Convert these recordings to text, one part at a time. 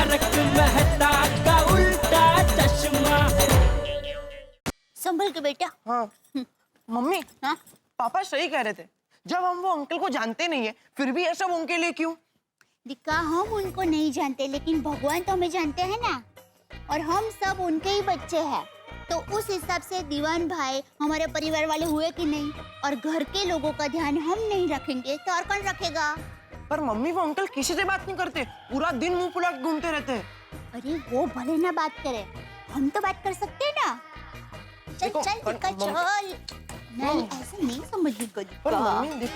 तारक मेहता का उल्टा चश्मा। संभल के बेटा। हाँ मम्मी, हाँ पापा सही कह रहे थे। जब हम वो अंकल को जानते नहीं है फिर भी ये सब उनके लिए क्यों? दिक्का, हम उनको नहीं जानते लेकिन भगवान तो हमें जानते हैं ना, और हम सब उनके ही बच्चे हैं। तो उस हिसाब से दीवान भाई हमारे परिवार वाले हुए कि नहीं, और घर के लोगों का ध्यान हम नहीं रखेंगे तो और कौन रखेगा? पर मम्मी वो अंकल किसी से बात नहीं करते, पूरा दिन मुंह फुला के घूमते रहते हैं। अरे वो भले ना बात करे, हम तो बात कर सकते हैं ना। चल देखो, चल दिक्का चल। नहीं ऐसे नहीं समझी पर दिक्का। मम्मी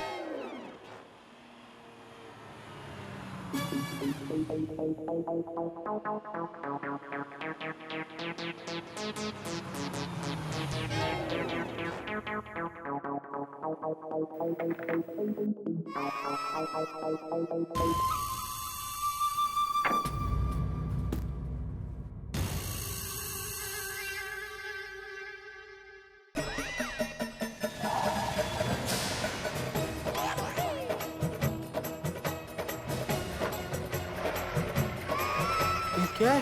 ये क्या है?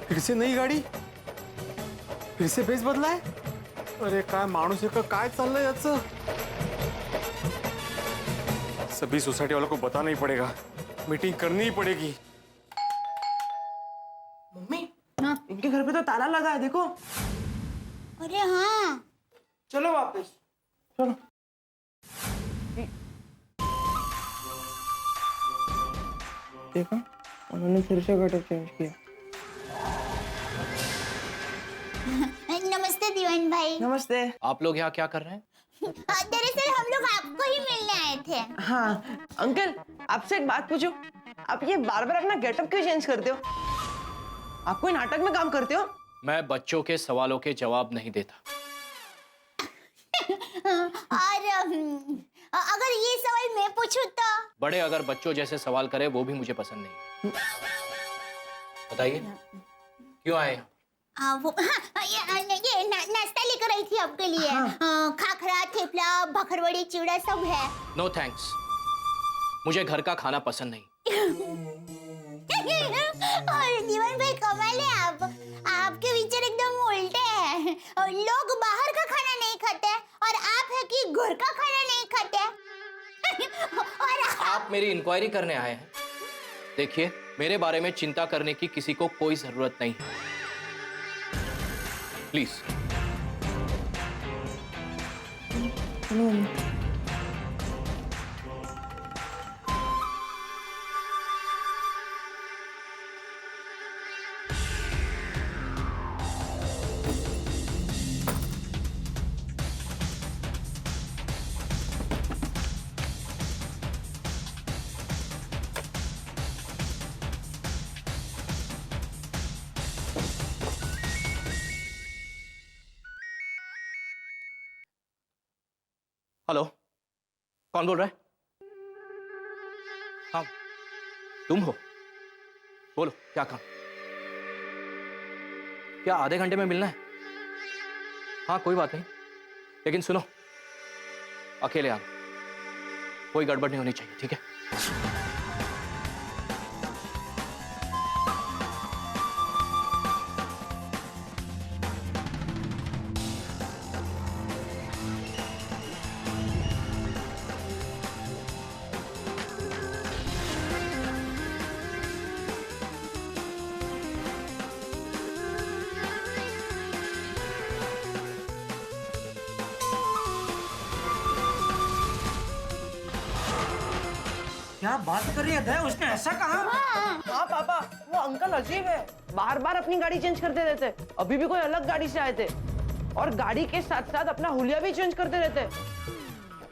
फिर से नई गाडी, फिर से बेस बदलाय. अरे काय माणूस आहे का, काय चाललंय याचं? सभी सोसाइटी वालों को बताना ही पड़ेगा, मीटिंग करनी ही पड़ेगी. मम्मी हाँ। इनके घर पे तो ताला लगा है, देखो। अरे हाँ, चलो वापस चलो। देखो उन्होंने फिर से गटर चेंज किया। नमस्ते दीवान भाई। नमस्ते। आप लोग यहाँ क्या कर रहे हैं? दरअसल हम लोग आपको ही मिलने आए थे। हाँ अंकल, आपसे एक बात पूछो, आप ये बार बार अपना गेटअप क्यों चेंज करते हो? आप कोई नाटक में काम करते हो? मैं बच्चों के सवालों के जवाब नहीं देता। और अगर ये सवाल मैं पूछूं तो? बड़े अगर बच्चों जैसे सवाल करे वो भी मुझे पसंद नहीं। बताइए क्यों आए? ये नाश्ता लेकर आई थी आपके लिए। खाखरा, थेपला, भाखरवड़ी, चिवड़ा सब है। नो थैंक्स, मुझे घर का खाना पसंद नहीं। और दीवान भाई कमाल है आप, आपके विचार एकदम उल्टे हैं। लोग बाहर का खाना नहीं खाते और आप है कि घर का खाना नहीं खाते। और आप मेरी इंक्वायरी करने आए हैं? देखिए, मेरे बारे में चिंता करने की किसी को कोई जरूरत नहीं है, प्लीज। हेलो, कौन बोल रहा है? हाँ, तुम हो? बोलो, क्या काम? क्या आधे घंटे में मिलना है? हाँ कोई बात नहीं, लेकिन सुनो, अकेले आना, कोई गड़बड़ नहीं होनी चाहिए, ठीक है? क्या बात कर रही है? उसने ऐसा कहा? हाँ पापा, वो अंकल अजीब है, बार बार अपनी गाड़ी चेंज करते रहते। अभी भी कोई अलग गाड़ी से आए थे और गाड़ी के साथ साथ अपना हुलिया भी चेंज करते रहते।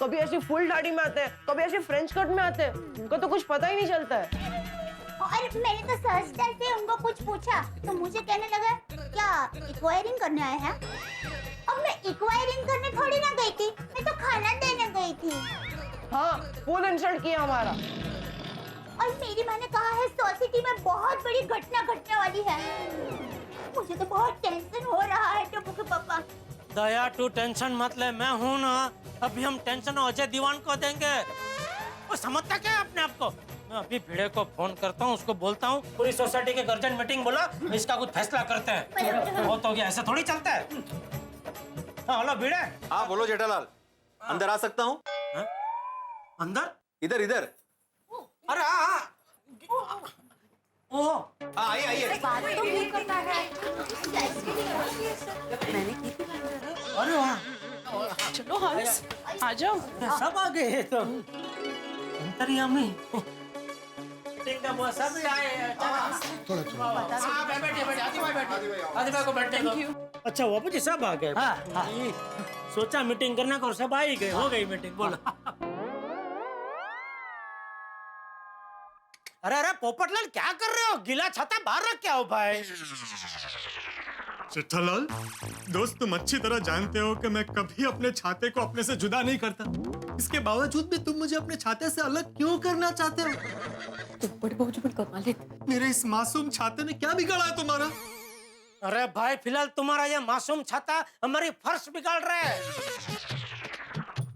कभी ऐसी फुल दाढ़ी में आते हैं, कभी ऐसी फ्रेंच कट में आते हैं, उनको तो कुछ पता ही नहीं चलता है। और मैंने तो सहजता से उनको कुछ पूछा तो मुझे कहने लगा क्या इंक्वायरिंग करने आए हैं। अब मैं इंक्वायरिंग करने थोड़ी ना गई थी, मैं तो खाना देने गई थी। हाँ, फुल इंसल्ट किया हमारा। और मेरी माँ ने कहा है सोसाइटी में बहुत बड़ी घटना घटने वाली है। मुझे तो बहुत टेंशन हो रहा है टप्पू के पापा। दया तू टेंशन मत ले, मैं हूं ना। अभी हम टेंशन अजय दीवान को देंगे। वो समझता क्या है अपने आप को? मैं अभी भिड़े को फोन करता हूँ, उसको बोलता हूँ पूरी सोसाइटी के गर्जन मीटिंग बोला, इसका कुछ फैसला करते हैं। वो तो क्या ऐसा थोड़ी चलता है। हाँ हेलो भिड़े। हाँ बोलो जेठालाल, अंदर आ सकता हूँ? हाँ? अंदर? इधर इधर। अरे हाँ। ओह आइए आइए। अरे वाह, चलो हंस, आ जाओ। सब आ गए तो अंतर्यामी। मीटिंग का बॉस सब आए हैं। बैठिए को बैठने दो। अच्छा वापस जी सब आ गए। हाँ। सोचा मीटिंग करने को और सब आ ही गए, हो गई मीटिंग। बोलो। अरे अरे पोपटलाल क्या कर रहे हो? गीला छाता बाहर रख क्या हो भाई? जेठालाल, दोस्त तुम अच्छी तरह जानते हो कि मैं कभी अपने छाते को अपने से जुदा नहीं करता। इसके बावजूद भी तुम मुझे अपने छाते से अलग क्यों करना चाहते हो? बड़े कमाल। मेरे इस मासूम छाते ने क्या बिगाड़ा है तुम्हारा? अरे भाई फिलहाल तुम्हारा ये मासूम छाता हमारी फर्श बिगाड़ रहा है।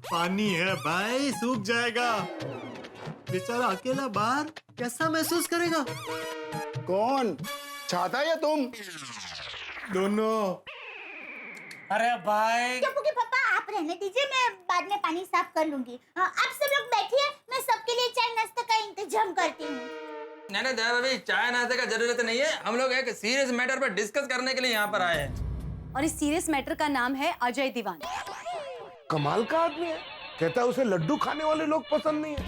पानी है भाई, सूख जाएगा। बेचारा अकेला बाहर कैसा महसूस करेगा? कौन, छाता या तुम? दोनों। अरे भाई चुप के पापा, आप रहने दीजिए, मैं बाद में पानी साफ कर लूंगी। आप सब लोग बैठिए, मैं सबके लिए चाय नाश्ते का इंतजाम करती हूँ। नहीं दया भाभी, चाय नाश्ते का जरूरत नहीं है। हम लोग एक सीरियस मैटर पर डिस्कस करने के लिए यहाँ पर आए हैं। और इस सीरियस मैटर का नाम है अजय दीवान। कमाल का आदमी है, कहता है उसे लड्डू खाने वाले लोग पसंद नहीं है।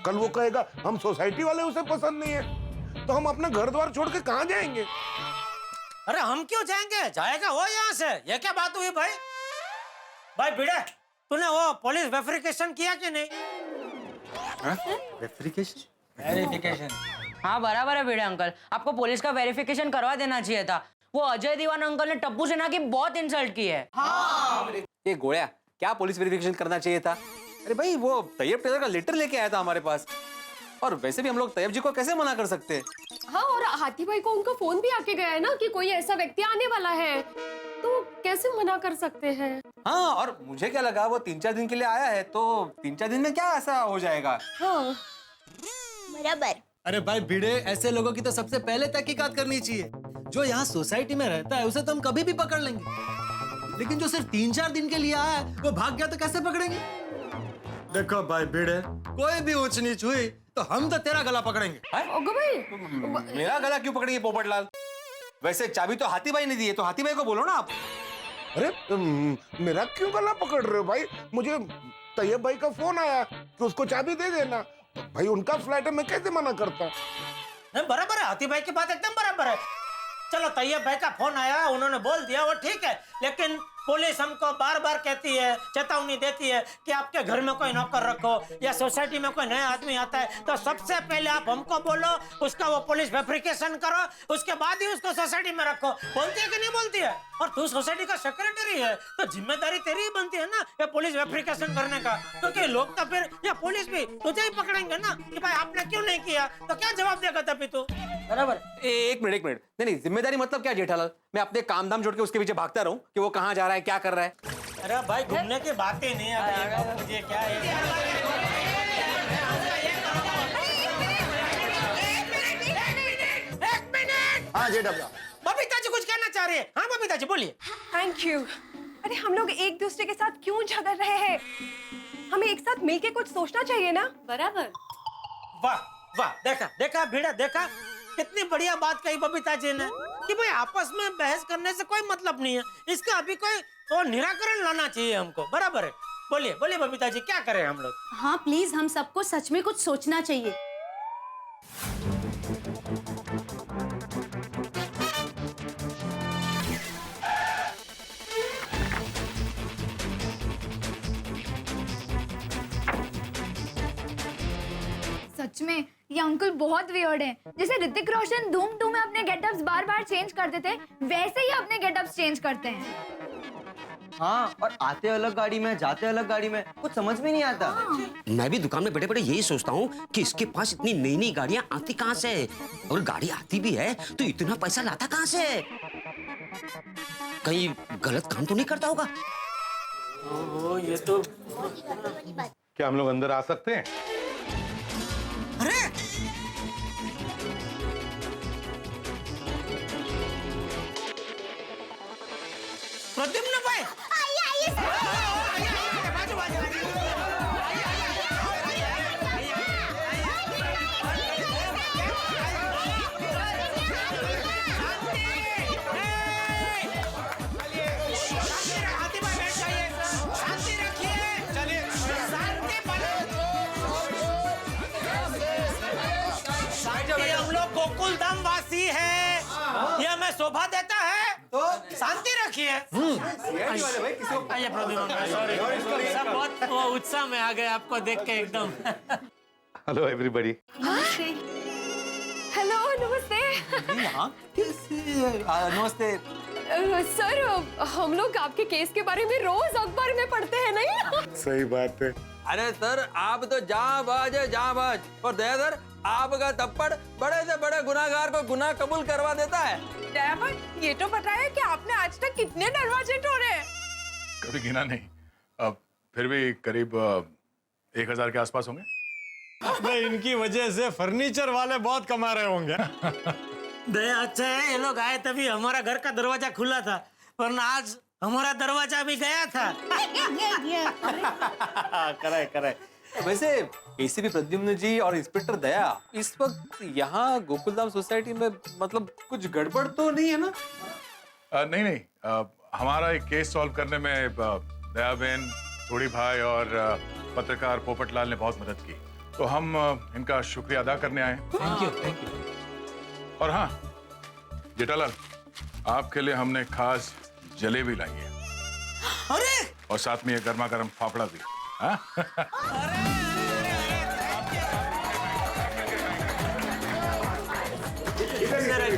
कल वो कहेगा हम सोसाइटी वाले उसे पसंद नहीं है, तो हम अपना घर द्वार छोड़ के कहाँ जाएंगे? अरे हम क्यों जाएंगे? जाएगा वो यहाँ से। ये क्या बात हुई भाई? भाई भिड़े, तूने वो पुलिस वेरिफिकेशन किया कि नहीं? वेरिफिकेशन? हाँ बराबर है भिड़े अंकल, आपको पुलिस का वेरिफिकेशन करवा देना चाहिए था। वो अजय दीवान अंकल ने टप्पू सेना की बहुत इंसल्ट की है। ये गोया, क्या पुलिस वेरिफिकेशन करना चाहिए था? अरे भाई वो तैयब टेलर का लेटर लेके आया था हमारे पास, और वैसे भी हम लोग तैयब जी को कैसे मना कर सकते हैं? हाँ, और हाथी भाई को उनका फोन भी आके गया है ना कि कोई ऐसा व्यक्ति आने वाला है, तो कैसे मना कर सकते हैं? हाँ, और मुझे क्या लगा वो 3-4 दिन के लिए आया है, तो 3-4 दिन में क्या ऐसा हो जाएगा? हाँ बराबर। अरे भाई भिड़े, ऐसे लोगों की तो सबसे पहले तहकीकात करनी चाहिए। जो यहाँ सोसाइटी में रहता है उसे तो हम कभी भी पकड़ लेंगे, लेकिन जो सिर्फ 3-4 दिन के लिए आया है वो भाग गया तो कैसे पकड़ेंगे? देखो भाई भिड़े, कोई भी ऊंच नीच हुई तो हम तो तेरा गला पकड़ेंगे। ओगो भाई, मेरा गला क्यों पकड़ेंगे पोपटलाल? वैसे चाबी तो हाथी भाई ने दी है, तो हाथी भाई को बोलो ना आप। अरे मेरा क्यों गला पकड़ रहे हो भाई? मुझे तैयब भाई का फोन आया कि उसको चाबी दे देना। भाई उनका फ्लैट है, मैं कैसे मना करता? नहीं बराबर है, हाथी भाई की बात एकदम बराबर है। चलो तैयब भाई का फोन आया, उन्होंने बोल दिया, वो ठीक है। लेकिन पुलिस हमको बार बार कहती है, चेतावनी देती है कि आपके घर में कोई नौकर रखो या सोसाइटी में कोई नया आदमी आता है तो सबसे पहले आप हमको बोलो, उसका वो पुलिस वेरिफिकेशन करो, उसके बाद ही उसको सोसाइटी में रखो। बोलती है कि नहीं बोलती है? और तू सोसाइटी का सेक्रेटरी है तो जिम्मेदारी तेरी ही बनती है ना ये पुलिस वेरिफिकेशन करने का, क्योंकि लोग तो फिर या पुलिस भी तुझे ही पकड़ेंगे ना कि भाई आपने क्यों नहीं किया, तो क्या जवाब देगा तभी तू? बराबर। एक मिनट नहीं, जिम्मेदारी मतलब क्या जेठालाल? मैं अपने काम धाम छोड़ के उसके पीछे भागता रहूं कि वो कहाँ जा रहा है, क्या कर रहा है? अरे भाई घूमने की बात ही नहीं है, मुझे क्या है। हाँ जेठा भैया। बबीता जी कुछ कहना चाह रही है। हाँ बबीता जी बोलिए। Thank you. अरे हम लोग एक दूसरे के साथ क्यों झगड़ रहे हैं? हमें एक साथ मिलके कुछ सोचना चाहिए ना। बराबर। वाह वाह, देखा देखा भिड़ा, देखा कितनी बढ़िया बात कही बबीता जी ने कि भाई आपस में बहस करने से कोई मतलब नहीं है, इसका अभी कोई तो निराकरण लाना चाहिए हमको। बराबर है, बोलिए बोलिए बबीता जी, क्या करें हम लोग? हाँ प्लीज, हम सबको सच में कुछ सोचना चाहिए। सच में ये अंकल बहुत वियर्ड हैं। जैसे ऋतिक रोशन धूम 2 में अपने गेटअप्स बार-बार चेंज करते थे, वैसे ही अपने गेटअप्स चेंज करते हैं। हाँ, और आते अलग गाड़ी में जाते अलग गाड़ी में, कुछ समझ में नहीं आता। मैं भी दुकान में बैठे बैठे यही सोचता हूँ कि इसके पास इतनी नई नई गाड़ियाँ आती कहाँ से, और गाड़ी आती भी है तो इतना पैसा लाता कहाँ से? कहीं गलत काम तो नहीं करता होगा? ये तो क्या हम लोग अंदर आ सकते हैं? अरे प्रद्युम्न भाई आइए बाजू बाजू हम लोग गोकुल धाम वासी है, ये हमें शोभा देता है तो शांति रखिए। आइए प्रद्युम्न भाई, सॉरी सब बहुत वो उत्साह में आ गए आपको देख के एकदम। Hello everybody. हेलो नमस्ते। नमस्ते। सर हम लोग आपके केस के बारे में रोज अखबार में पढ़ते हैं नहीं? सही बात है। अरे सर आप तो जाबाज है जाबाज। और दया सर आपका थप्पड़ बड़े से बड़े गुनाहगार को गुनाह कबूल करवा देता है। दयाबट ये तो बताया कि आपने आज तक कितने दरवाजे तोड़े? कभी गिना नहीं, अब फिर भी करीब 1000 के आसपास होंगे। भाई इनकी वजह से फर्नीचर वाले बहुत कमा रहे होंगे। दया अच्छा है ये लोग आए तभी हमारा घर का दरवाजा खुला था, वरना आज हमारा दरवाजा भी गया था। करे। वैसे एसीपी प्रद्युम्न जी और इंस्पेक्टर दया इस वक्त यहाँ गोकुलधाम सोसाइटी में मतलब कुछ गड़बड़ तो नहीं है ना? नहीं, हमारा एक केस सॉल्व करने में दया बहन, थोड़ी भाई और पत्रकार पोपटलाल ने बहुत मदद की, तो हम इनका शुक्रिया अदा करने आए। Thank you. और हाँ जेठालाल, आपके लिए हमने खास जलेबी लाई है। अरे और साथ में ये गर्मा गर्म फाफड़ा भी। हाँ?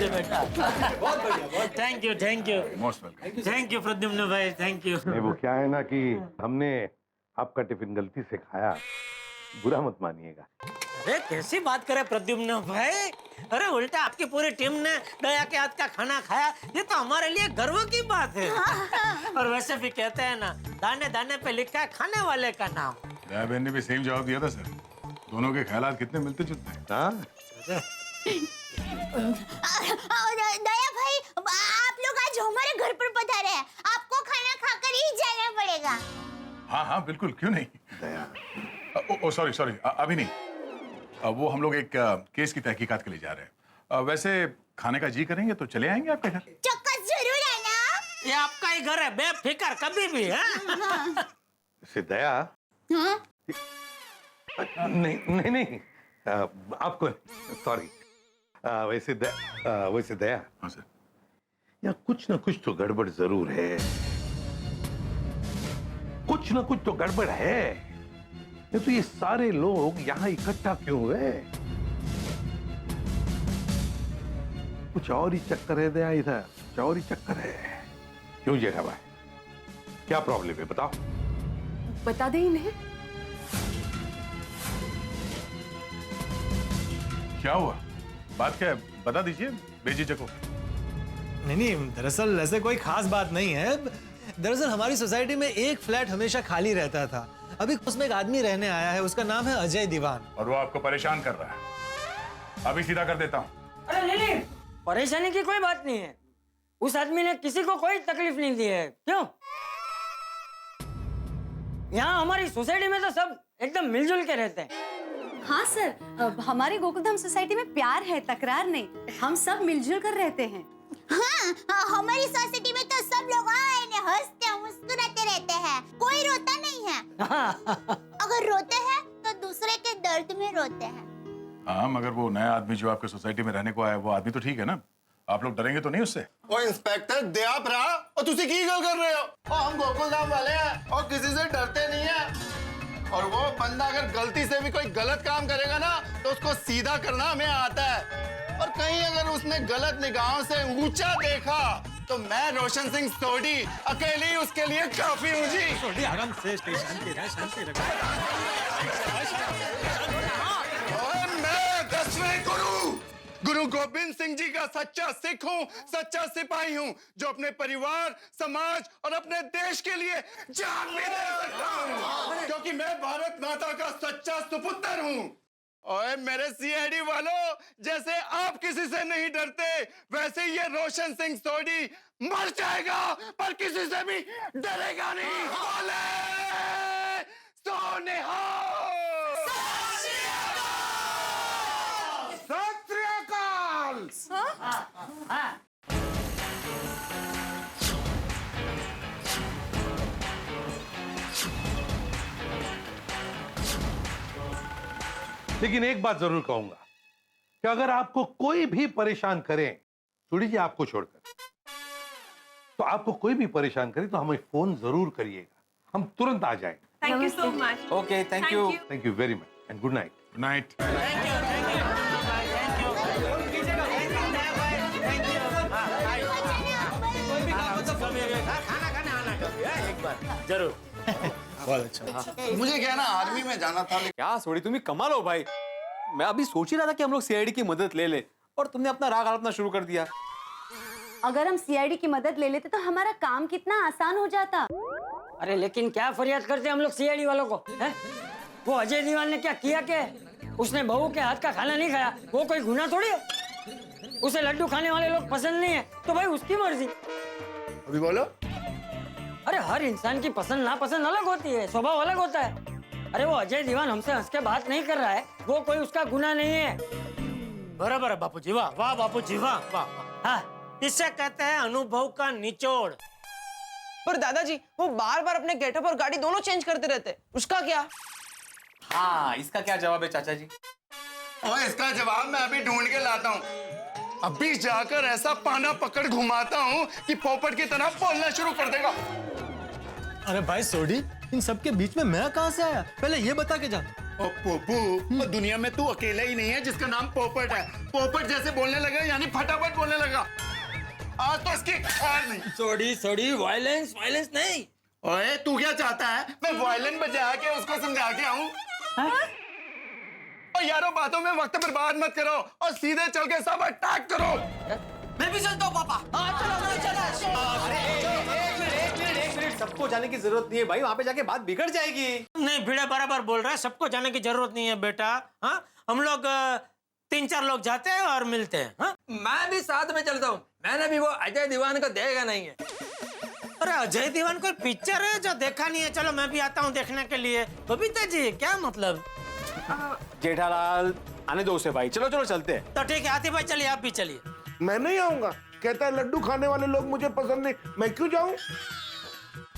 बेटा बहुत बढ़िया। Thank you most welcome. Thank you Pradyumna भाई, थैंक यू। नहीं वो क्या है ना कि हमने आपका टिफिन गलती से खाया, बुरा मत मानिएगा। अरे कैसी बात करे प्रद्युम्न भाई, अरे उल्टा आपकी पूरी टीम ने दया के हाथ का खाना खाया, ये तो हमारे लिए गर्व की बात है। और वैसे भी कहते हैं ना, दाने दाने पे लिखा है खाने वाले का नाम। दया बहन ने भी सेम जवाब दिया था सर। दोनों के ख्यालात कितने मिलते जुलते हैं। दया भाई आप लोग आज हमारे घर पर पधारे हैं, आपको खाना खाकर ही जाना पड़ेगा। हाँ बिल्कुल, क्यों नहीं। दया सॉरी अभी नहीं, वो हम लोग एक केस की तहकीकात के लिए जा रहे हैं। वैसे खाने का जी करेंगे तो चले आएंगे आपके घर। चौक्कस जरूर आना। ये आपका ही घर है, बेफिक्र कभी भी है। दया हाँ? नहीं आपको सॉरी। वैसे दया हाँ सर, यहाँ कुछ ना कुछ तो गड़बड़ जरूर है, कुछ ना कुछ तो गड़बड़ है। नहीं तो ये सारे लोग यहाँ इकट्ठा क्यों हुए? कुछ और ही चक्कर है दया, इधर कुछ और ही चक्कर है। क्यों जेठा भाई, क्या प्रॉब्लम है बताओ। बता दे इन्हें। क्या हुआ, बात क्या है, बता दीजिए बेझिझक हो। नहीं दरअसल ऐसे कोई खास बात नहीं है। दरअसल हमारी सोसाइटी में एक फ्लैट हमेशा खाली रहता था, अभी उसमें एक आदमी रहने आया है, उसका नाम है अजय दीवान। और वो आपको परेशान कर रहा है, अभी सीधा कर देता हूँ। अरे नहीं, परेशानी की कोई बात नहीं है, उस आदमी ने किसी को कोई तकलीफ नहीं दी है। क्यों? यहाँ हमारी सोसाइटी में तो सब एकदम मिलजुल के रहते हैं। हाँ सर, हमारी गोकुलधाम सोसाइटी में प्यार है, तकरार नहीं, हम सब मिलजुल कर रहते हैं। हाँ, हमारी सोसाइटी में तो सब लोग हंसते मुस्कुराते रहते हैं, कोई रोता नहीं है। अगर रोते हैं तो दूसरे के दर्द में रोते हैं। हाँ मगर वो नया आदमी जो आपके सोसाइटी में रहने को आया, वो आदमी तो ठीक है ना, आप लोग डरेंगे तो नहीं उससे? ओ इंस्पेक्टर दया भरा, और तुसी की गल कर रहे हो? और हम गोकुलधाम वाले हैं और किसी से डरते नहीं है। और वो बंदा अगर गलती से भी कोई गलत काम करेगा ना तो उसको सीधा करना हमें आता है। और कहीं अगर उसने गलत निगाहों से ऊंचा देखा तो मैं रोशन सिंह सोडी अकेले ही उसके लिए काफी हूँ जी। सोडी आराम से, शांति रख, शांति रख। और मैं 10वें गुरु गोविंद सिंह जी का सच्चा सिख हूँ, सच्चा सिपाही हूँ, जो अपने परिवार, समाज और अपने देश के लिए जान भी दे सकता हूँ, क्योंकि मैं भारत माता का सच्चा सुपुत्र हूँ। ओए मेरे सीआईडी वालों, जैसे आप किसी से नहीं डरते, वैसे ये रोशन सिंह सोडी मर जाएगा पर किसी से भी डरेगा नहीं। बोले सोनिहाल। सत श्री अकाल। लेकिन एक बात जरूर कहूंगा कि अगर आपको कोई भी परेशान करे, सोडी जी आपको छोड़कर, तो आपको कोई भी परेशान करे तो हमें फोन जरूर करिएगा, हम तुरंत आ जाएंगे। Thank you so much. Okay, thank you. Thank you very much and good night. Good night. खाना खाने आना कभी एक बार जरूर। बहुत अच्छा। मुझे क्या ना आर्मी में जाना था। क्या सोडी तुम ही कमाल हो भाई। मैं अभी सोच ही रहा था कि हम लोग सीआईडी की मदद ले ले और तुमने अपना राग हड़पना शुरू कर दिया। अगर हम सीआईडी की मदद ले लेते तो हमारा काम कितना आसान हो जाता। अरे लेकिन क्या फरियाद करते हम लोग सीआईडी वालों को, हैं? वो अजय दीवान ने क्या किया क्या? उसने बहू के हाथ का खाना नहीं खाया, वो कोई गुनाह थोड़ी है। उसे लड्डू खाने वाले लोग पसंद नहीं है तो भाई उसकी मर्जी। अभी बोलो। अरे हर इंसान की पसंद नापसंद अलग होती है, स्वभाव अलग होता है। अरे वो अजय दीवान हमसे हंस के बात नहीं कर रहा है, वो कोई उसका गुनाह नहीं है। बराबर है बापूजी, वाह वाह बापूजी, वाह वाह। हाँ, इसे कहते हैं अनुभव का निचोड़। पर दादाजी वो बार बार अपने गेटअप और गाड़ी दोनों चेंज करते रहते, उसका क्या? हाँ, इसका क्या जवाब है चाचा जी? और इसका जवाब मैं अभी ढूंढ के लाता हूँ। अभी जाकर ऐसा पाना पकड़ घुमाता हूँ कि पोपट की तरह बोलना शुरू कर देगा। अरे भाई सोडी, इन सबके बीच में मैं कहां से आया? पहले ये बता के जा। ओ पोपू, दुनिया में तू अकेला ही नहीं है जिसका नाम पोपट है। पोपट जैसे बोलने लगा यानी फटाफट बोलने लगा। आज तो इसकी खैर नहीं। सोडी सोडी, वायलेंस वायलेंस नहीं। ओए तू क्या चाहता है? मैं वायलिन बजा के उसको समझा के आऊं? और यारों बातों में वक्त बर्बाद मत करो और सीधे चल के सब अटैक करो। मैं भी चलता हूँ पापा। एक मिनट, सबको जाने की जरूरत नहीं है भाई, वहां पे जाके बात बिगड़ जाएगी। नहीं, भिड़ा बराबर बोल रहा है, सबको जाने की जरूरत नहीं है बेटा। हाँ, हम लोग 3-4 लोग जाते हैं और मिलते हैं। हाँ? मैं भी साथ में चलता हूँ। मैंने भी वो अजय दीवान को देखा नहीं है। अरे अजय दीवान कोई पिक्चर है जो देखा नहीं है? चलो मैं भी आता हूँ देखने के लिए। बबीता जी क्या मतलब? जेठालाल आने दो उसे भाई, चलो चलो चलते हैं। तो ठीक है आतिफ भाई, चलिए आप भी चलिए। मैं नहीं आऊंगा, कहता है लड्डू खाने वाले लोग मुझे पसंद नहीं, मैं क्यों जाऊं?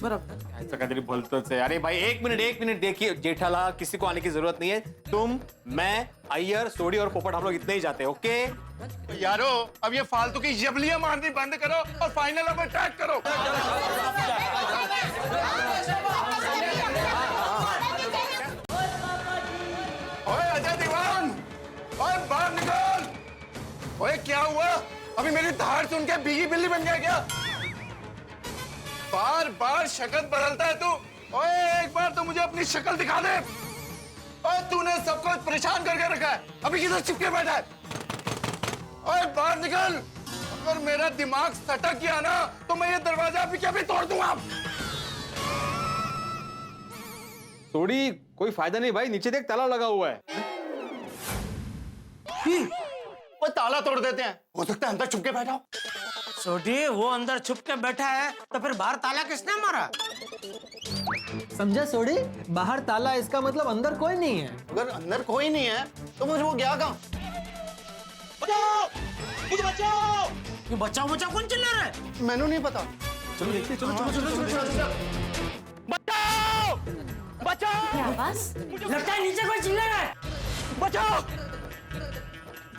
ऐसा कहते बोलते से। अरे भाई एक मिनट देखिए जेठालाल, किसी को आने की जरूरत नहीं है। तुम, मैं, अय्यर, सोडी और पोपट हम लोग इतने ही जाते हैं, ओके? यारो अब ये फालतू की जबलियां मारनी बंद करो और फाइनल अब अटैक करो। ओए अजय दीवान, ओए बाहर निकल। ओए क्या हुआ? अभी मेरी धार सुन के भीगी बिल्ली बन गया क्या? बार बार शक्ल बदलता है तू। ओए एक बार तो मुझे अपनी शक्ल दिखा दे। ओए तूने सबको परेशान करके रखा है, अभी किधर चिपके बैठा है? ओए बाहर निकल। अगर मेरा दिमाग सटक गया ना तो मैं ये दरवाजा अभी क्या भी तोड़ दूंगा। सोडी कोई फायदा नहीं भाई, नीचे देख ताला लगा हुआ है। वो ताला तोड़ देते हैं, हो सकता है अंदर छुप के बैठा हो। सोडी वो अंदर छुप के बैठा है तो फिर बाहर ताला किसने मारा? समझा सोडी? बाहर ताला इसका मतलब अंदर कोई नहीं है। अगर अंदर कोई नहीं है तो मुझे वो गया कहाँ? बचाओ! मुझे बचाओ! ये बचाओ बचाओ कौन चिल्ला रहा है? मैंने नहीं पता। चलो देखते, चलो चलो चलो चलो। बचाओ! बचाओ! बस लगता है नीचे कोई चिल्ला रहा है। बचाओ!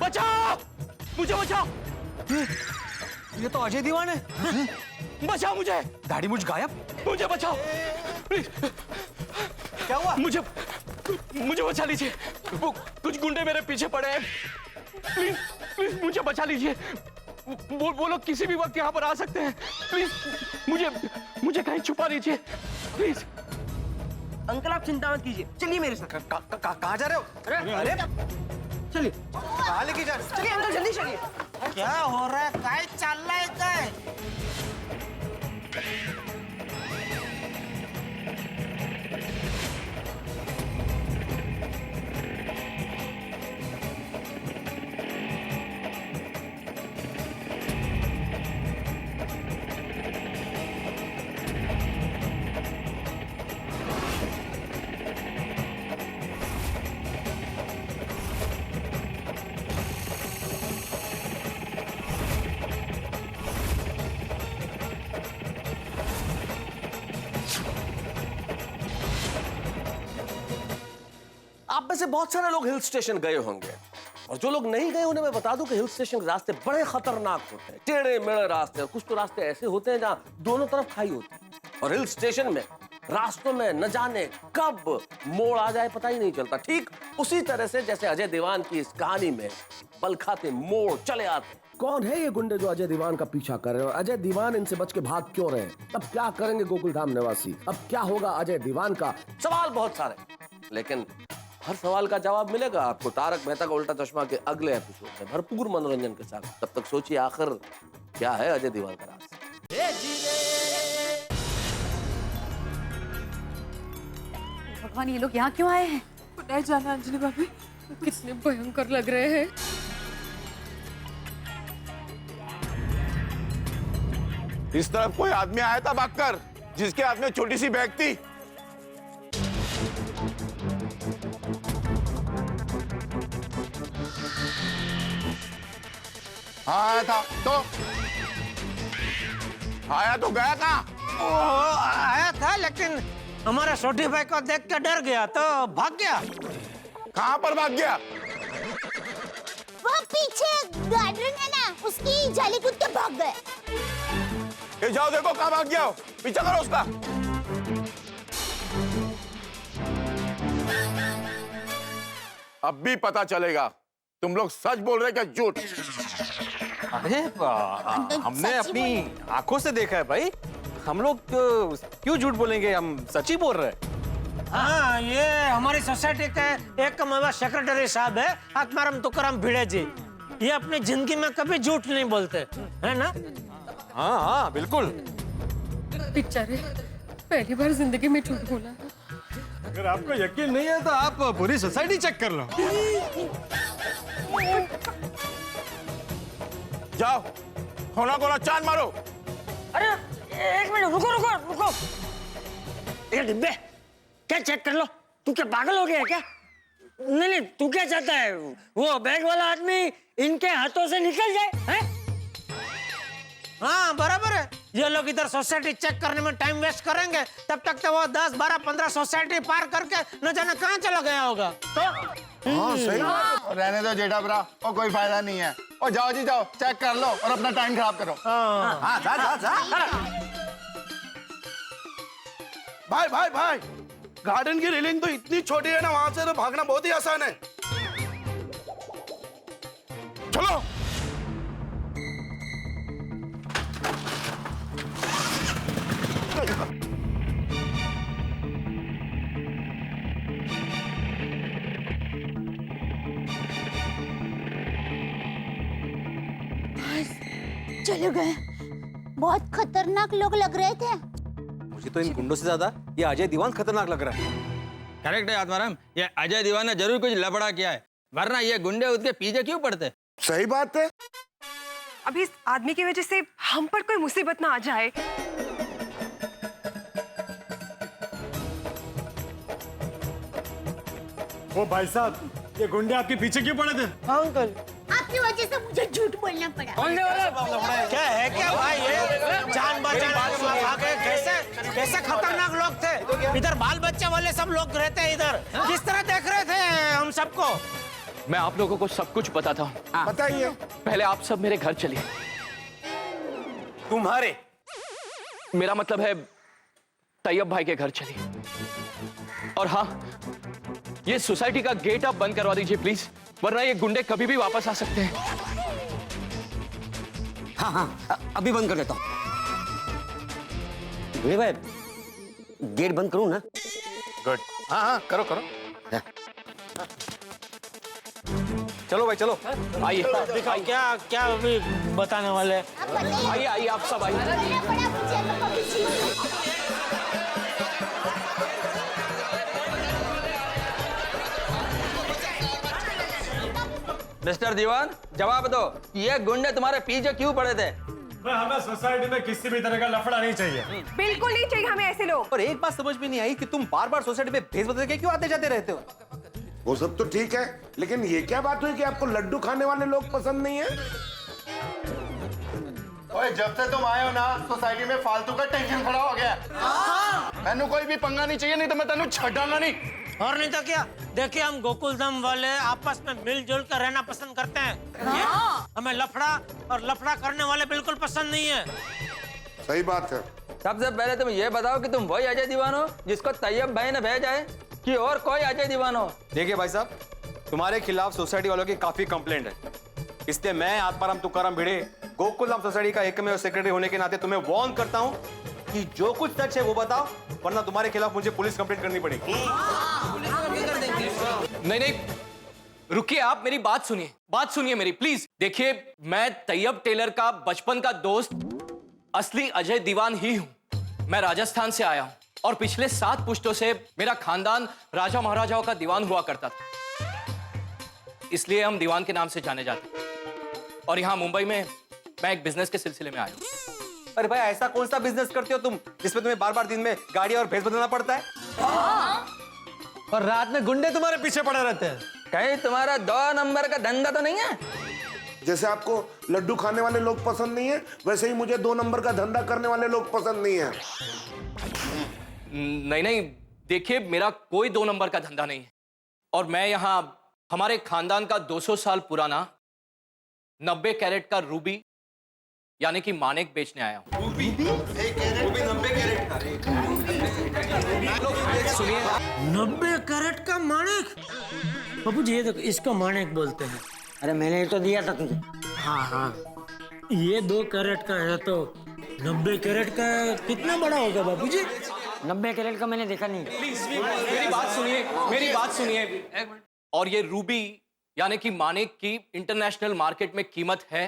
बचाओ! मुझे बचाओ! ये तो अजय दीवान है। बचाओ मुझे! दाढ़ी मुझ गायब। मुझे बचाओ! प्लीज। क्या हुआ? मुझे बचा लीजिए। वो कुछ गुंडे मेरे पीछे पड़े हैं। प्लीज प्लीज मुझे बचा लीजिए। वो लोग किसी भी वक्त यहाँ पर आ सकते हैं। प्लीज मुझे कहीं छुपा लीजिए प्लीज। अंकल आप चिंता मत कीजिए, चलिए मेरे साथ। कहाँ जा रहे हो? अरे चलिए। कहाँ लेके जा रहे हो? चलिए अंकल जल्दी चलिए। क्या हो रहा है? काय चल रहा है काय? में से बहुत सारे लोग हिल स्टेशन गए होंगे, और जो लोग नहीं गए उन्हें मैं बता दूं कि हिल स्टेशन के रास्ते बड़े खतरनाक होते हैं, टेढ़े मेढ़े रास्ते, और कुछ तो रास्ते ऐसे होते हैं जहाँ दोनों तरफ खाई होती है। और हिल स्टेशन में रास्तों में न जाने कब मोड़ आ जाए पता ही नहीं चलता। ठीक उसी तरह से जैसे अजय देवान की इस कहानी में बल खाते मोड़ चले आते। कौन है ये गुंडे जो अजय दीवान का पीछा कर रहे हैं, और अजय दीवान इनसे बच के भाग क्यों रहे हैं? अब क्या करेंगे गोकुलधाम निवासी? अब क्या होगा अजय दीवान का? सवाल बहुत सारे, लेकिन हर सवाल का जवाब मिलेगा आपको तारक मेहता का उल्टा चश्मा के अगले एपिसोड में भरपूर मनोरंजन के साथ। तब तक सोचिए आखिर क्या है अजय दीवान का राज। भगवान, ये लोग यहाँ क्यों आए हैं? नहीं जाना अंजलि भाभी, कितने भयंकर लग रहे हैं। इस तरफ कोई आदमी आया था भागकर, जिसके हाथ में छोटी सी बैग थी। हाँ आया था तो गया कहाँ? आया था लेकिन हमारा छोटी भाई को देख के डर गया तो भाग गया। कहाँ पर भाग गया? वो पीछे गार्डन है ना, उसकी जाली कूद के भाग गए। ये जाओ देखो कहाँ भाग गया हो, पीछा करो उसका। अब भी पता चलेगा तुम लोग सच बोल रहे क्या झूठ। अरे हमने अपनी आंखों से देखा है भाई, हम लोग क्यों झूठ बोलेंगे, हम सच ही बोल रहे हैं। हाँ, ये हमारी सोसाइटी के एक सेक्रेटरी साहब है आत्माराम तुकाराम भिड़े जी। ये अपनी जिंदगी में कभी झूठ नहीं बोलते, है ना? हाँ हाँ बिल्कुल। बेचारे पहली बार जिंदगी में झूठ बोला। अगर आपको यकीन नहीं है तो आप पूरी सोसाइटी चेक कर लो। जाओ कोना कोना चांद मारो। अरे एक मिनट रुको रुको रुको, ये डिब्बे क्या चेक कर लो। तू क्या पागल हो गया है क्या? नहीं नहीं, तू क्या चाहता है वो बैग वाला आदमी इनके हाथों से निकल जाए, हैं? हाँ बराबर है। ये लोग इधर सोसाइटी चेक करने में टाइम वेस्ट करेंगे, तब तक तो वो 10, 12, 15 सोसाइटी पार करके न जाने कहाँ चला गया होगा। तो हाँ सही बात है। रहने दो जेठा ब्रा, और कोई फायदा नहीं है। और जाओ जी जाओ, चेक कर लो और अपना टाइम खराब करो। हाँ जा जा जा। भाई भाई भाई, गार्डन की रेलिंग तो इतनी छोटी है ना, वहां से तो भागना बहुत ही आसान है। चलो चले गए। बहुत खतरनाक लोग लग रहे थे। मुझे तो इन गुंडों से ज्यादा ये अजय दीवान खतरनाक लग रहा है। करेक्ट है आत्माराम, ये अजय दीवान ने जरूर कुछ लफड़ा किया है, वरना ये गुंडे उसके पीछे क्यों पड़ते? सही बात है। अभी इस आदमी की वजह से हम पर कोई मुसीबत ना आ जाए। ओ भाई साहब, ये गुंडे आपके पीछे क्यों पड़े थे? अंकल आपकी वजह से मुझे झूठ बोलना पड़ा। क्या है क्या भाई, ये जान बचाने आगे कैसे कैसे खतरनाक लोग थे। इधर बाल बच्चे वाले सब लोग रहते हैं, इधर किस तरह देख रहे थे हम सबको। मैं आप लोगों को सब कुछ बताता हूँ। बताइए। पहले आप सब मेरे घर चलिए। तुम्हारे? मेरा मतलब है तैयब भाई के घर चलिए। और हाँ, ये सोसाइटी का गेट आप बंद करवा दीजिए प्लीज, वरना ये गुंडे कभी भी वापस आ सकते हैं। हाँ हाँ अभी बंद कर देता हूँ। भाई गेट बंद करूँ ना? गुड। हाँ हाँ करो करो। चलो भाई चलो, आइए। दिखाओ क्या क्या अभी बताने वाले। आइए आइए आप सब आइए। मिस्टर दीवान जवाब दो, ये गुंडे तुम्हारे पीछे क्यों पड़े थे? हमें सोसाइटी में किसी भी तरह का लफड़ा नहीं चाहिए। बिल्कुल नहीं चाहिए हमें ऐसे लोग। और एक बात समझ में नहीं आई कि तुम बार बार सोसाइटी में भेस बदल के क्यों आते जाते रहते हो? वो सब तो ठीक है, लेकिन ये क्या बात हुई कि आपको लड्डू खाने वाले लोग पसंद नहीं है? ओए जब से तुम आए हो ना, सोसाइटी में फालतू का टेंशन खड़ा हो गया। मैंने कोई भी पंगा नहीं चाहिए, नहीं तो मैं तेनू छड़ांगा नहीं। और नहीं तो क्या, देखिए हम गोकुलधाम वाले आपस में मिलजुल कर रहना पसंद करते हैं। हमें लफड़ा और लफड़ा करने वाले बिल्कुल पसंद नहीं है। सही बात है। सबसे पहले तुम ये बताओ कि तुम वही अजय दीवान हो जिसको तैयब भाई ने भेजा है, कि और कोई अजय दीवान हो? देखिए भाई साहब, तुम्हारे खिलाफ सोसाइटी वालों की काफी कंप्लेंट है, इसलिए मैं आत्माराम तुकाराम भिड़े गोकुलधाम सोसाइटी का एकमेव सेक्रेटरी होने के नाते तुम्हें वार्न करता हूं कि जो कुछ सच है वो बताओ, वरना तुम्हारे खिलाफ मुझे पुलिस कंप्लेंट करनी पड़ेगी। नहीं नहीं, रुकिए, आप मेरी बात सुनिए मेरी प्लीज। देखिए, मैं तैयब टेलर का बचपन का दोस्त असली अजय दीवान ही हूं। मैं राजस्थान से आया हूं और पिछले 7 पुश्तों से मेरा खानदान राजा महाराजाओं का दीवान हुआ करता था, इसलिए हम दीवान के नाम से जाने जाते हैं। और यहां मुंबई में मैं एक बिजनेस के सिलसिले में आया हूं। अरे भाई, ऐसा कौन सा बिजनेस करते हो तुम जिसमें तुम्हें बार बार दिन में गाड़ी और भैंस बदलना पड़ता है? और रात में गुंडे तुम्हारे पीछे पड़े रहते हैं। कहीं तुम्हारा 2 नंबर का धंधा तो नहीं है? जैसे आपको लड्डू खाने वाले लोग पसंद नहीं है, वैसे ही मुझे 2 नंबर का धंधा करने वाले लोग पसंद नहीं है। नहीं नहीं, देखिए, मेरा कोई 2 नंबर का धंधा नहीं है, और मैं यहाँ हमारे खानदान का 200 साल पुराना 90 कैरेट का रूबी यानी कि मानिक बेचने आया हूँ। रूबी 90 कैरेट का। सुनिए, 90 कैरेट का माणिक? बाबू जी, ये देखो, इसको माणिक बोलते हैं। अरे मैंने तो दिया था तुझे। हाँ, ये 2 कैरेट का है तो 90 कैरेट का कितना बड़ा होगा बाबू जी? 90 कैरेट का मैंने देखा नहीं। प्लीज मेरी बात सुनिए। और ये रूबी यानी कि मानिक की इंटरनेशनल मार्केट में कीमत है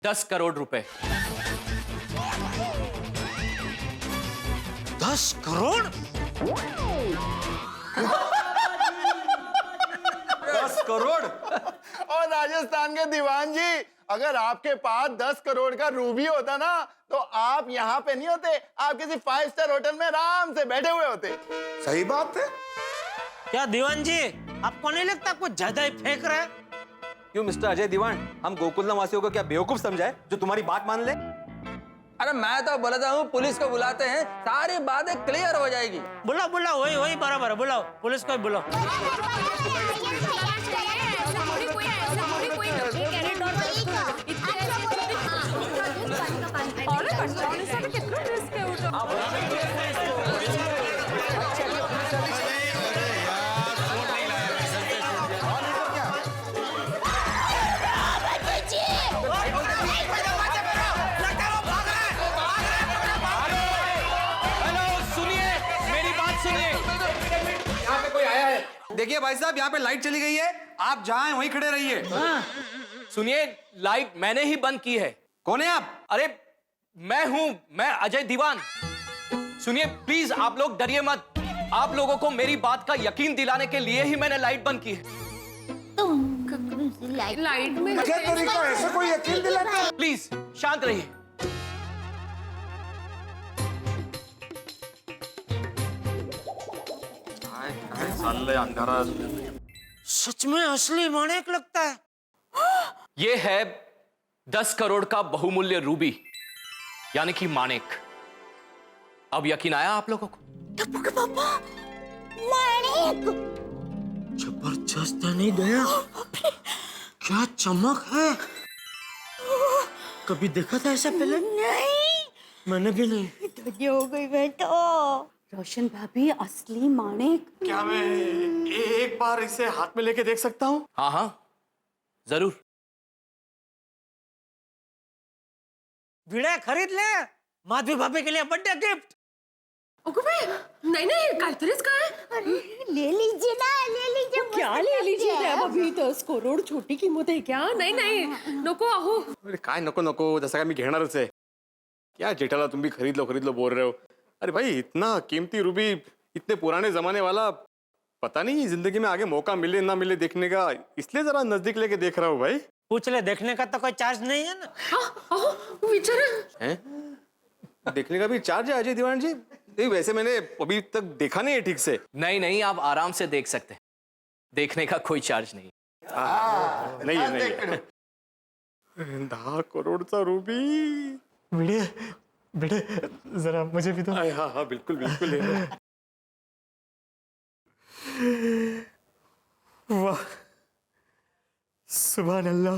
10 करोड़ रुपए। 10 करोड़? 10 करोड़? और राजस्थान के दीवान जी, अगर आपके पास 10 करोड़ का रूबी होता ना, तो आप यहाँ पे नहीं होते, आप किसी 5 स्टार होटल में आराम से बैठे हुए होते। सही बात है। क्या दीवान जी, आपको नहीं लगता कुछ ज्यादा ही फेंक रहा है? क्यों मिस्टर अजय दीवान, हम गोकुलधाम वासियों को क्या बेवकूफ समझा है जो तुम्हारी बात मान ले? अरे मैं तो बोलता हूँ पुलिस को बुलाते हैं, सारी बातें क्लियर हो जाएगी। बुलाओ, वही बराबर है, बुलाओ पुलिस को, बुलाओ। देखिए भाई साहब, यहाँ पे लाइट चली गई है, आप जहाँ हैं वहीं खड़े रहिए। सुनिए, लाइट मैंने ही बंद की है। कौन है आप? अरे मैं अजय दीवान। सुनिए प्लीज, आप लोग डरिए मत। आप लोगों को मेरी बात का यकीन दिलाने के लिए ही मैंने लाइट बंद की है। लाइट में क्या तरीका है ऐसे कोई यकीन दिलाता है? प्लीज शांत रहिए। अंधारा सच में असली माणिक लगता है। ये है 10 करोड़ का बहुमूल्य रूबी यानी कि मानिक। अब यकीन आया आप लोगों को? पापा, मानिक जबरदस्त है, नहीं दया? क्या चमक है, कभी देखा था ऐसा पहले? नहीं, मैंने भी नहीं। धन्य हो गई मैं तो। रोशन भाभी, असली माणिक। क्या मैं एक बार इसे हाथ में लेके देख सकता हूँ? हाँ हाँ जरूर। भिड़ा खरीद ले, माधवी भाभी के लिए बर्थडे गिफ्ट। नहीं काहीतरीच काय? ले लीजिए ना, ले लीजिए। क्या ले लीजिए? अभी 10 करोड़ छोटी कीमत है क्या? नहीं नको अहो। अरे काय नको, जसं काय मी घेणारच आहे। क्या जेठाला तुम भी खरीद लो बोल रहे हो? अरे भाई, इतना कीमती रूबी, इतने पुराने जमाने वाला, पता नहीं जिंदगी में आगे मौका मिले ना मिले देखने का, इसलिए जरा नजदीक लेके देख रहा हूँ भाई। पूछ ले, देखने का तो कोई चार्ज नहीं है ना? हैं? देखने का भी चार्ज है अजय दीवान जी? नहीं, वैसे मैंने अभी तक देखा नहीं है ठीक से। नहीं, आप आराम से देख सकते हैं, देखने का कोई चार्ज नहीं। नहीं है। 10 करोड़चा रूबी। बेटे जरा मुझे भी दो। हाँ हाँ बिल्कुल बिल्कुल ले लो। वाह, सुभान अल्लाह।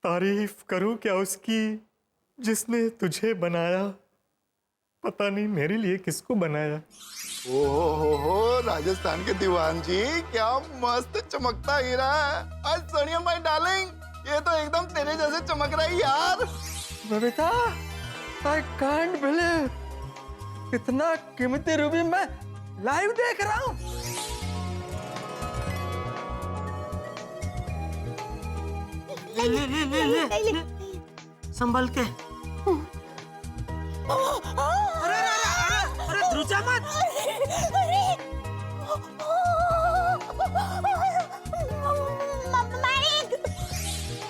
तारीफ करूं क्या उसकी जिसने तुझे बनाया, पता नहीं मेरे लिए किसको बनाया। हो राजस्थान के दीवान जी, क्या मस्त चमकता हीरा है आज। सोनिया माय डार्लिंग, ये तो एकदम तेरे जैसे चमक रहा है यार। बबीता, I can't believe इतना कीमती रूबी मैं लाइव देख रहा हूँ। ले संभल के। अरे ध्रुजा मत।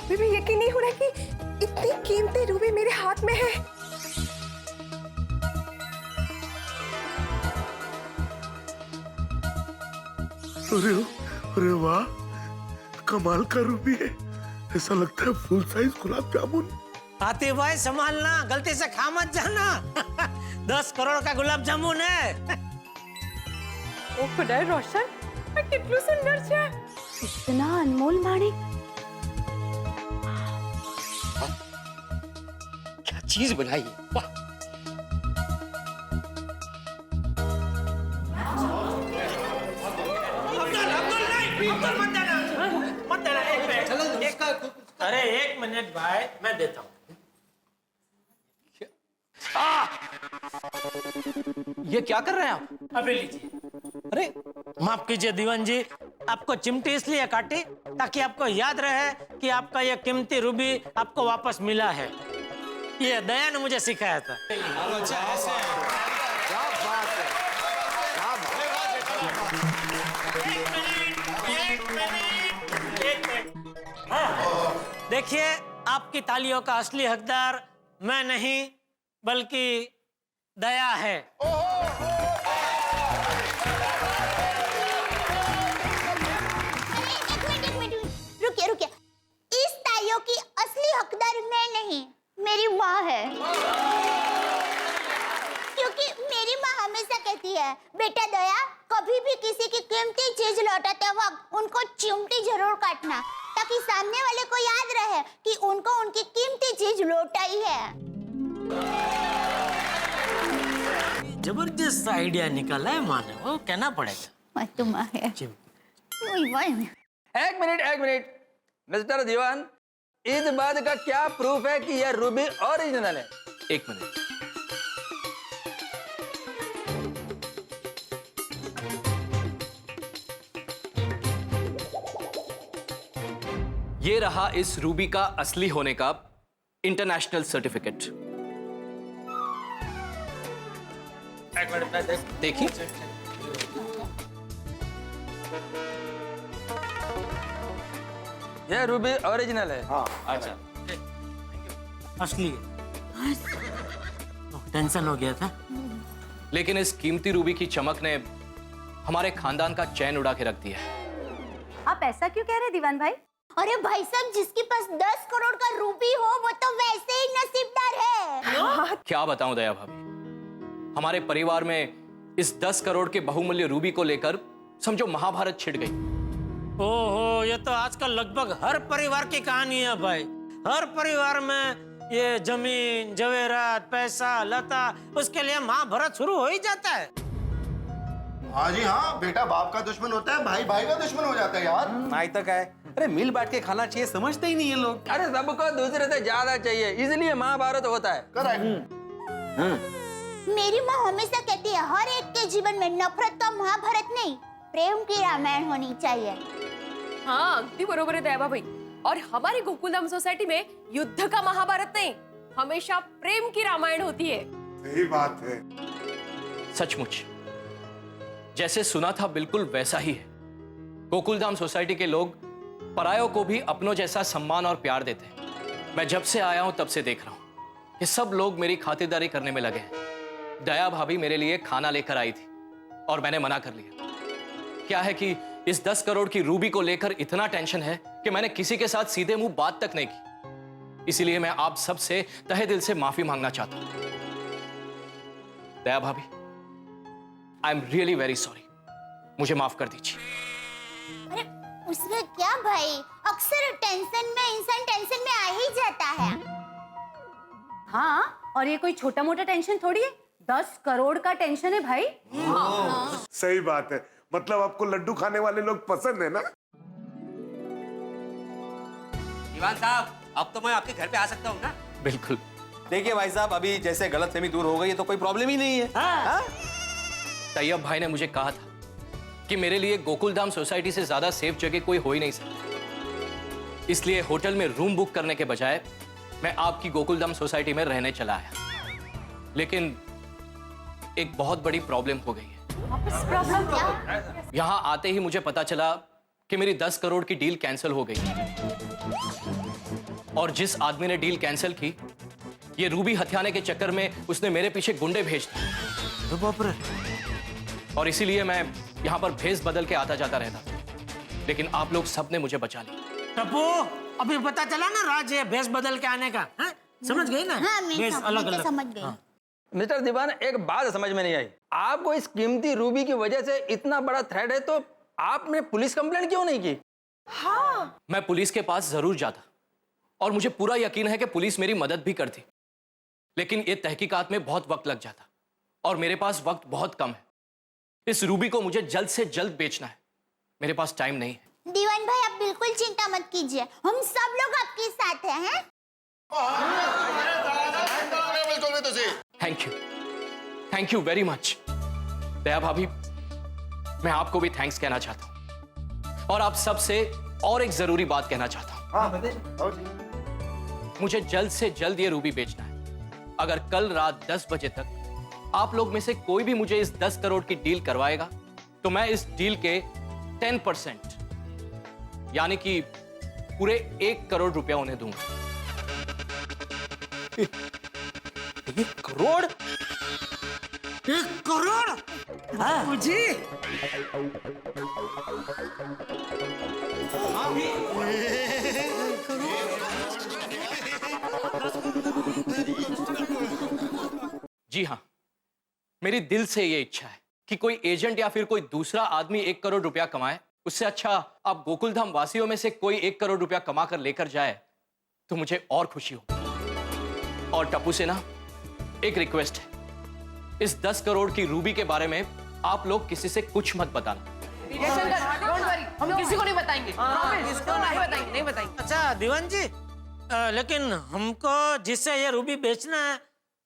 अभी भी यकीन नहीं हो रहा कि इतनी कीमती रूबी मेरे हाथ में है। अरे अरे वाह, कमाल का रूबी है। ऐसा लगता है फुल साइज गुलाब जामुन। आतिफ भाई संभालना, गलती से खा मत जाना। 10 करोड़ का गुलाब जामुन है। ओ खुदा रोशन, कितनी सुंदर है। इतना अनमोल माणिक। क्या चीज बनाई है, वाह। मत देना, अरे 1 मिनट भाई, मैं देता हूँ। ये क्या कर रहे हैं आप? अभी लीजिए। अरे माफ कीजिए दीवान जी, आपको चिमटी इसलिए काटी ताकि आपको याद रहे कि आपका ये कीमती रूबी आपको वापस मिला है। ये दया ने मुझे सिखाया था। देखिए, आपकी तालियों का असली हकदार मैं नहीं बल्कि दया है। रुकिए, इस तालियों की असली हकदार मैं नहीं, मेरी माँ है। क्योंकि मेरी माँ हमेशा कहती है, बेटा दया, कभी भी किसी की कीमती चीज लौटाते वक्त उनको चिमटी जरूर काटना, ताकि सामने वाले को याद रहे कि उनको उनकी कीमती चीज लौटाई है। जबरदस्त आइडिया निकाला है माँ ने, वो कहना पड़ेगा। तुम है। एक मिनट मिस्टर दीवान, इस बात का क्या प्रूफ है कि यह रूबी ओरिजिनल है? एक मिनट। ये रहा इस रूबी का असली होने का इंटरनेशनल सर्टिफिकेट। एक मिनट देखिए, यह रूबी ओरिजिनल है। हाँ। अच्छा, असली टेंशन हो गया था। लेकिन इस कीमती रूबी की चमक ने हमारे खानदान का चैन उड़ा के रख दिया है। आप ऐसा क्यों कह रहे दीवान भाई? अरे भाई साहब, जिसके पास 10 करोड़ का रूबी हो वो तो वैसे ही नसीबदार है। क्या बताऊं दया भाभी, हमारे परिवार में इस 10 करोड़ के बहुमूल्य रूबी को लेकर समझो महाभारत छिड़ गई। ओहो, ये तो आजकल लगभग हर परिवार की कहानी है भाई। हर परिवार में ये जमीन जवेरात पैसा लता, उसके लिए महाभारत शुरू हो ही जाता है। हाँ जी हाँ, बेटा बाप का दुश्मन होता है, भाई भाई का दुश्मन हो जाता है यार। नहीं तो क्या है, अरे मिल बांट के खाना चाहिए, समझते ही नहीं है लोग। अरे सबको दूसरे से ज्यादा चाहिए, इसलिए महाभारत होता है। मेरी माँ हमेशा कहती है, हर एक के जीवन में नफरत का महाभारत नहीं, प्रेम की रामायण होनी चाहिए। हाँ, अगदी बरोबर है दया भाई। और हमारी गोकुलधाम सोसाइटी में युद्ध का महाभारत नहीं, हमेशा प्रेम की रामायण होती है। सही बात है। सचमुच जैसे सुना था बिल्कुल वैसा ही है। गोकुलधाम सोसाइटी के लोग परायों को भी अपनों जैसा सम्मान और प्यार देते हैं। मैं जब से आया हूं तब से देख रहा हूं कि सब लोग मेरी खातिरदारी करने में लगे हैं। दया भाभी मेरे लिए खाना लेकर आई थी और मैंने मना कर लिया। क्या है कि इस 10 करोड़ की रूबी को लेकर इतना टेंशन है कि मैंने किसी के साथ सीधे मुंह बात तक नहीं की। इसीलिए मैं आप सबसे तहे दिल से माफी मांगना चाहता हूं। दया भाभी, I am really very sorry, मुझे माफ कर दीजिए। अरे उसमें क्या भाई, अक्सर टेंशन में इंसान टेंशन में आ ही जाता है। हाँ, और ये कोई छोटा मोटा टेंशन थोड़ी है, 10 करोड़ का टेंशन है भाई। सही बात है, मतलब आपको लड्डू खाने वाले लोग पसंद है ना? दीवान साहब, अब तो मैं आपके घर पे आ सकता हूँ ना? बिल्कुल। देखिए भाई साहब, अभी जैसे गलतफहमी दूर हो गई है तो कोई प्रॉब्लम ही नहीं है। हाँ? तैयब भाई ने मुझे कहा था कि मेरे लिए गोकुलधाम सोसाइटी से ज्यादा सेफ जगह कोई हो ही नहीं सकती, इसलिए होटल में रूम बुक करने के बजाय मैं आपकी गोकुलधाम सोसाइटी में रहने चला आया। लेकिन एक बहुत बड़ी प्रॉब्लम हो गई है। यहाँ आते ही मुझे पता चला कि मेरी 10 करोड़ की डील कैंसिल हो गई, और जिस आदमी ने डील कैंसिल की, ये रूबी हथियाने के चक्कर में उसने मेरे पीछे गुंडे भेज दिए। बाप रे। और इसीलिए मैं यहाँ पर भेस बदल के आता जाता रहता था, लेकिन आप लोग सब ने मुझे बचा लिया। टप्पू, अभी पता चला ना राज है भेस बदल के आने का? हाँ? समझ गई ना? हाँ, भेस अलग अलग। समझ गई। मिस्टर दीवान, एक बात समझ में नहीं आई, आपको इस कीमती रूबी की वजह से इतना बड़ा थ्रेट है तो आपने पुलिस कंप्लेंट क्यों नहीं की? हाँ, मैं पुलिस के पास जरूर जाता और मुझे पूरा यकीन है कि पुलिस मेरी मदद भी करती, लेकिन ये तहकीकात में बहुत वक्त लग जाता और मेरे पास वक्त बहुत कम है। इस रूबी को मुझे जल्द से जल्द बेचना है, मेरे पास टाइम नहीं है। दीवान भाई, आप बिल्कुल चिंता मत कीजिए, हम सब लोग आपके साथ हैं। Thank you very much. Daya भाभी, मैं आपको भी थैंक्स कहना चाहता हूं और आप सबसे और एक जरूरी बात कहना चाहता हूं। मुझे जल्द से जल्द ये रूबी बेचना है। अगर कल रात 10 बजे तक आप लोग में से कोई भी मुझे इस 10 करोड़ की डील करवाएगा तो मैं इस डील के 10% यानी कि पूरे 1 करोड़ रुपया उन्हें दूंगा। 1 करोड़? 1 करोड़? हाँ जी। जी हाँ, मेरी दिल से ये इच्छा है कि कोई एजेंट या फिर कोई दूसरा आदमी 1 करोड़ रुपया कमाए, उससे अच्छा आप गोकुलधाम वासियों में से कोई 1 करोड़ रुपया कमा कर लेकर जाए तो मुझे और खुशी हो। और टप्पू से ना एक रिक्वेस्ट है, इस 10 करोड़ की रूबी के बारे में आप लोग किसी से कुछ मत बताना। हम किसी को नहीं बताएंगे। नहीं बताएंगे। अच्छा दीवान जी, लेकिन हमको जिससे ये रूबी बेचना है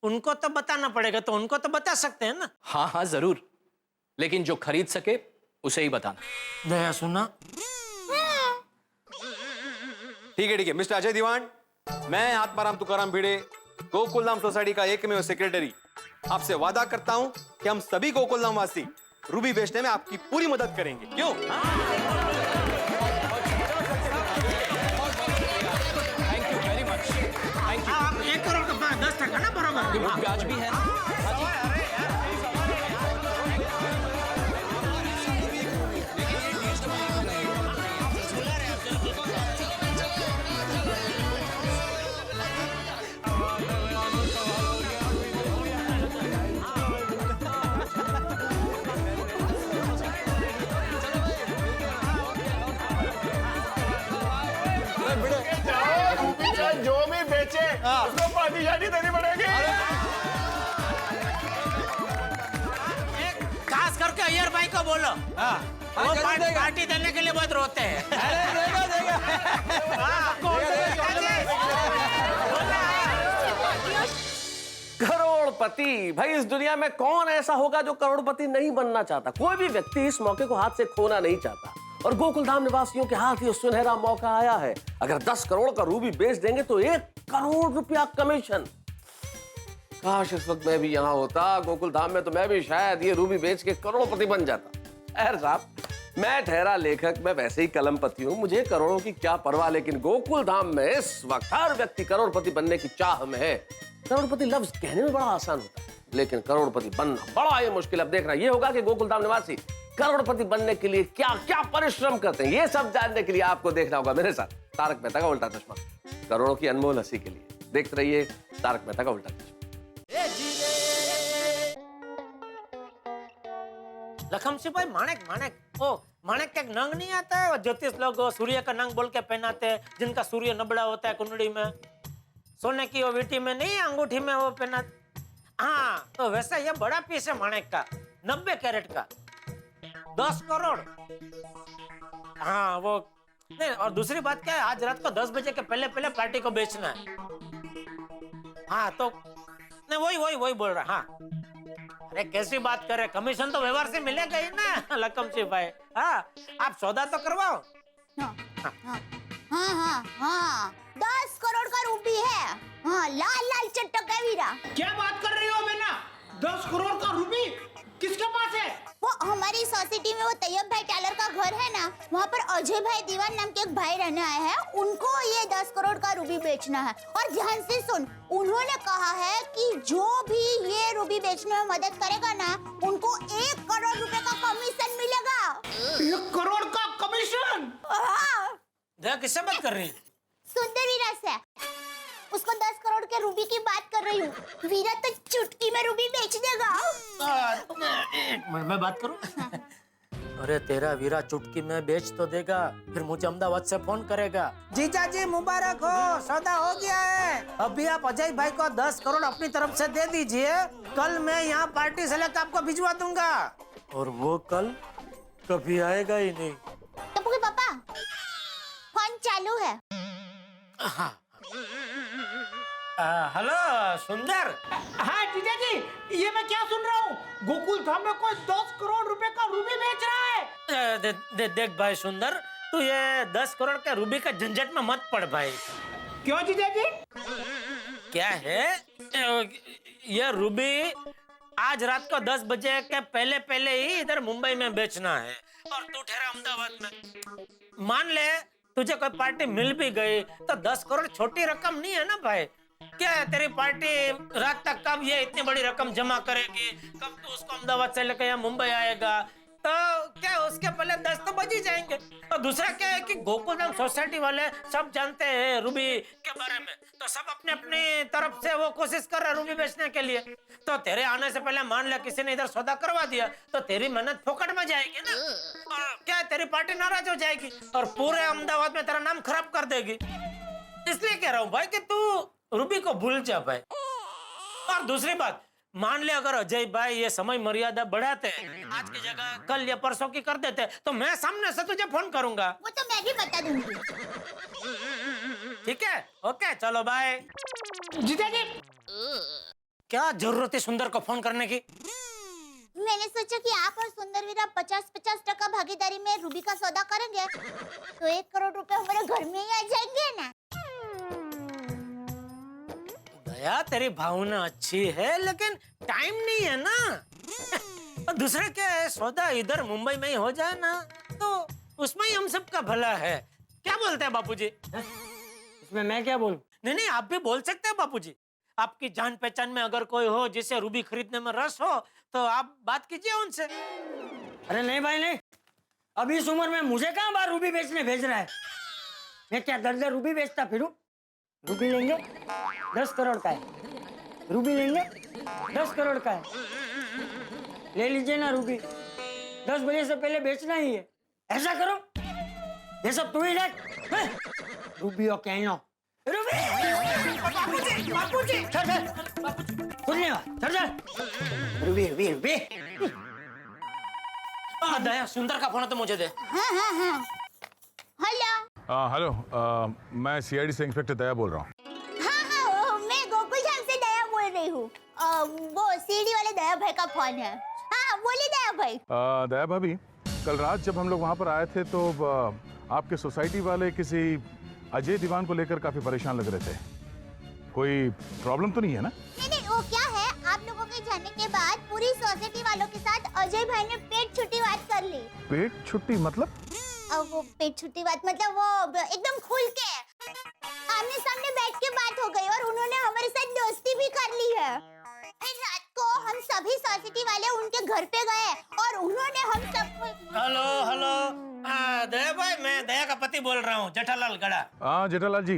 उनको तो बताना पड़ेगा, तो उनको तो बता सकते हैं ना? हाँ हाँ जरूर, लेकिन जो खरीद सके उसे ही बताना। दया सुना। ठीक है मिस्टर अजय दीवान, मैं आत्माराम तुकाराम भिड़े, गोकुलधाम सोसाइटी का एकमेव सेक्रेटरी, आपसे वादा करता हूं कि हम सभी गोकुलधाम वासी रूबी बेचने में आपकी पूरी मदद करेंगे। क्यों? Thank you very much. Thank you. आप 1 करोड़ का 10% ना बराबर? ब्याज भी है। जो भी बेचे उसको पार्टी जानी देनी पड़ेगी। खास करके अय्यर भाई को बोलो, वो पार्टी देने के लिए बहुत रोते हैं। करोड़पति, भाई इस दुनिया में कौन ऐसा होगा जो करोड़पति नहीं बनना चाहता? कोई भी व्यक्ति इस मौके को हाथ से खोना नहीं चाहता, और गोकुलधाम निवासियों के हाथ ये सुनहरा मौका आया है। अगर 10 करोड़ का रूबी बेच देंगे तो 1 करोड़ रुपया कमीशन। काश इस वक्त मैं भी यहाँ होता गोकुलधाम में, तो मैं भी शायद ये रूबी बेच के करोड़पति बन जाता। खैर साहब, मैं ठहरा लेखक, मैं वैसे ही कलमपति हूँ, मुझे करोड़ों की क्या परवाह, लेकिन गोकुलधाम में इस वक्त हर व्यक्ति करोड़पति बनने की चाह में है। करोड़पति लफ्ज कहने में बड़ा आसान होता है, लेकिन करोड़पति बनना बड़ा ही मुश्किल। अब देखना ये होगा कि गोकुलधाम निवासी करोड़पति बनने के लिए क्या क्या परिश्रम करते हैं। ये सब जानने के लिए आपको देखना होगा मेरे साथ तारक मेहता का उल्टा चश्मा। करोड़ों की अनमोल हंसी के लिए देखते रहिए तारक मेहता का उल्टा चश्मा। लखम सिपाही माणिक माणिक ओ माणिक का एक नंग नहीं आता है, ज्योतिष लोग सूर्य का नंग बोल के पहनाते हैं, जिनका सूर्य नबड़ा होता है कुंडली में, सोने की वो वीटी में नहीं अंगूठी में वो पहना। हाँ तो वैसा ये बड़ा पीस है माणिक का, 90 कैरेट का, 10 करोड़। हाँ वो नहीं, और दूसरी बात क्या है, आज रात को 10 बजे के पहले पहले पार्टी को बेचना है। हाँ तो नहीं वही बोल रहा। हाँ अरे कैसी बात करे, कमीशन तो व्यवहार से मिलेगा ही ना लखम सिंह भाई। हाँ आप सौदा तो करवाओ। हाँ 10 करोड़ का रूपी है। हाँ लाल लाल चटक है वीरा। क्या बात कर रही हो बेना, 10 करोड़ का रूपी किसके पास है? वो हमारी सोसाइटी में वो तैयब भाई टेलर का घर है ना, वहाँ पर अजय भाई दीवान नाम के एक भाई रहने आए हैं, उनको ये 10 करोड़ का रूबी बेचना है। और ध्यान से सुन, उन्होंने कहा है कि जो भी ये रूबी बेचने में मदद करेगा ना, उनको 1 करोड़ रुपए का कमीशन मिलेगा। 1 करोड़ का कमीशन? हाँ। किससे बात कर रही है? सुंदर वीरा से। उसको 10 करोड़ के रूबी की बात कर रही हूँ। वीरा तो चुटकी में रूबी बेच देगा। मैं बात करूँ? अरे तेरा वीरा चुटकी में बेच तो देगा, फिर मुझे अहमदाबाद से फोन करेगा, जीजा जी मुबारक हो, सौदा हो गया है, अभी आप अजय भाई को 10 करोड़ अपनी तरफ से दे दीजिए, कल मैं यहाँ पार्टी से लेकर आपको भिजवा दूंगा। और वो कल कभी आएगा ही नहीं। टप्पू के पापा फोन चालू है। हाँ हेलो सुंदर। हाँ जीजा जी, ये मैं क्या सुन रहा हूँ, गोकुल धाम में कोई 10 करोड़ रुपए का रूबी बेच रहा है। देख भाई सुंदर, तू ये 10 करोड़ के रूबी का झंझट में मत पड़ भाई। क्यों जीजा जी? क्या है ये रूबी आज रात को 10 बजे के पहले पहले ही इधर मुंबई में बेचना है, और तू ठहरा अहमदाबाद में। मान ले तुझे कोई पार्टी मिल भी गई तो 10 करोड़ छोटी रकम नहीं है ना भाई। क्या है तेरी पार्टी रात तक कब ये इतनी बड़ी रकम जमा करेगी, कब तू उसको अहमदाबाद से लेकर यहाँ मुंबई आएगा, तो क्या उसके पहले 10 तो बज ही जाएंगे। और दूसरा क्या है कि गोकुलधाम सोसाइटी वाले सब जानते हैं रूबी के बारे में, तो सब अपने अपनी तरफ से वो कोशिश कर रहे हैं रूबी बेचने के लिए। तो तेरे आने से पहले मान लिया किसी ने इधर सौदा करवा दिया तो तेरी मेहनत फोकट में जाएगी ना, और क्या है तेरी पार्टी नाराज हो जाएगी और पूरे अहमदाबाद में तेरा नाम खराब कर देगी। इसलिए कह रहा हूँ भाई कि तू रूबी को भूल जा भाई। और दूसरी बात, मान ले अगर अजय भाई ये समय मर्यादा बढ़ाते, आज की जगह कल या परसों की कर देते, तो मैं सामने से तुझे फोन करूंगा। वो तो मैं भी बता दूंगी। ठीक है ओके चलो बाय। जीजा जी क्या जरूरत है सुंदर को फोन करने की? मैंने सोचा कि आप और सुंदर वीरा 50-50% भागीदारी में रूबी का सौदा करेंगे तो 1 करोड़ रुपए हमारे घर में ही आ जाएंगे ना। दया तेरी भावना अच्छी है लेकिन टाइम नहीं है ना। और दूसरा क्या है, सौदा इधर मुंबई में ही हो जाए ना तो उसमें ही हम सबका भला है। क्या बोलते हैं बापूजी? इसमें मैं क्या बोलूं? नहीं आप भी बोल सकते हैं बापूजी। आपकी जान पहचान में अगर कोई हो जिसे रूबी खरीदने में रस हो तो आप बात कीजिए उनसे। अरे नहीं भाई नहीं, अभी इस उम्र में मुझे कहाँ बार रूबी बेचने भेज रहा है। मैं क्या दर्द रूबी बेचता फिरूं? रूबी लेंगे 10 करोड़ का है, रूबी लेंगे 10 करोड़ का है, ले लीजिए ना रूबी, 10 बजे से पहले बेचना ही है। ऐसा करो ये सब तू ही देख। रूबी और कहना बापूजी रूबी दया सुंदर का फोन तो मुझे दे। हाँ। हेलो। हेलो मैं सीआईडी से इंस्पेक्टर दया बोल रहा हूँ। हाँ मैं गोकुलधाम से दया बोल रही हूँ। वो सीडी वाले दया भाई का फोन है। हाँ बोलिए दया भाई। दया भाभी, कल रात जब हम लोग वहाँ पर आए थे तो आपके सोसाइटी वाले किसी अजय दीवान को लेकर काफी परेशान लग रहे थे। कोई प्रॉब्लम तो नहीं है ना? नहीं वो क्या है, आप लोगों के जाने के बाद पूरी सोसाइटी वालों के साथ अजय भाई ने पेट छुट्टी बात कर ली। पेट छुट्टी मतलब? वो पेट छुट्टी बात मतलब वो एकदम खुल के आमने सामने बैठ के बात हो गई और उन्होंने हमारे साथ दोस्ती भी कर ली है। रात को हम सभी सोसाइटी वाले उनके घर पे गए और उन्होंने हम सबको। हेलो दया भाई, मैं दया का पति बोल रहा हूँ, जेठालाल गड़ा। हाँ जेठालाल जी,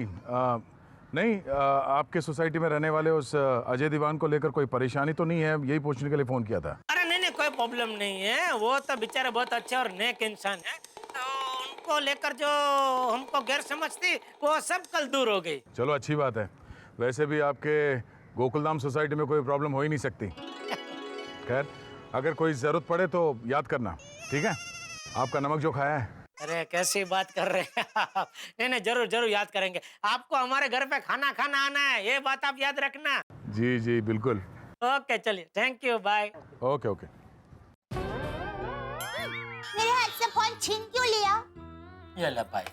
नहीं, आपके सोसाइटी में रहने वाले उस अजय दीवान को लेकर कोई परेशानी तो नहीं है, यही पूछने के लिए फोन किया था। अरे नहीं नहीं, कोई प्रॉब्लम नहीं है। वो तो बेचारे बहुत अच्छे और नेक इंसान है, तो उनको लेकर जो हमको गैर समझ थी वो सब कल दूर हो गई। चलो अच्छी बात है। वैसे भी आपके गोकुलधाम सोसाइटी में कोई प्रॉब्लम हो ही नहीं सकती। खैर, अगर कोई जरूरत पड़े तो याद करना, ठीक है? आपका नमक जो खाया है। अरे कैसी बात कर रहे हैं आप? नहीं नहीं, जरूर जरूर याद करेंगे। आपको हमारे घर पे खाना खाना आना है, ये बात आप याद रखना। जी जी बिल्कुल। ओके चलिए, thank you, bye. Okay okay. मेरे हाथ से फोन छीन क्यों लिया? ये ले भाई।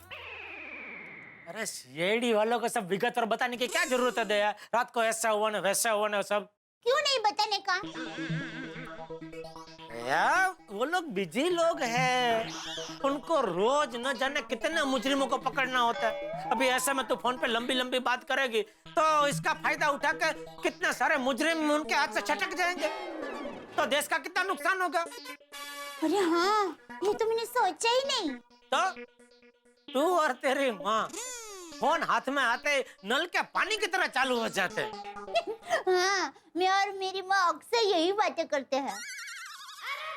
अरे सीआईडी वालों को सब विगत और बताने की क्या जरूरत है दया? रात को ऐसा हुआ ना वैसा हुआ ना सब। क्यों नहीं बताने का? यार वो लोग बिजी लोग हैं, उनको रोज न जाने कितने मुजरिमों को पकड़ना होता है। अभी ऐसे में तो फोन पे लंबी लंबी बात करेगी तो इसका फायदा उठा के कितने सारे मुजरिम उनके हाथ से छटक जाएंगे, तो देश का कितना नुकसान होगा। अरे हाँ, ये तो मैंने सोचा ही नहीं। तो तू और तेरी माँ फोन हाथ में आते नल के पानी की तरह चालू हो जाते। हाँ, मैं और मेरी माँ अक्सर यही बातें करते हैं।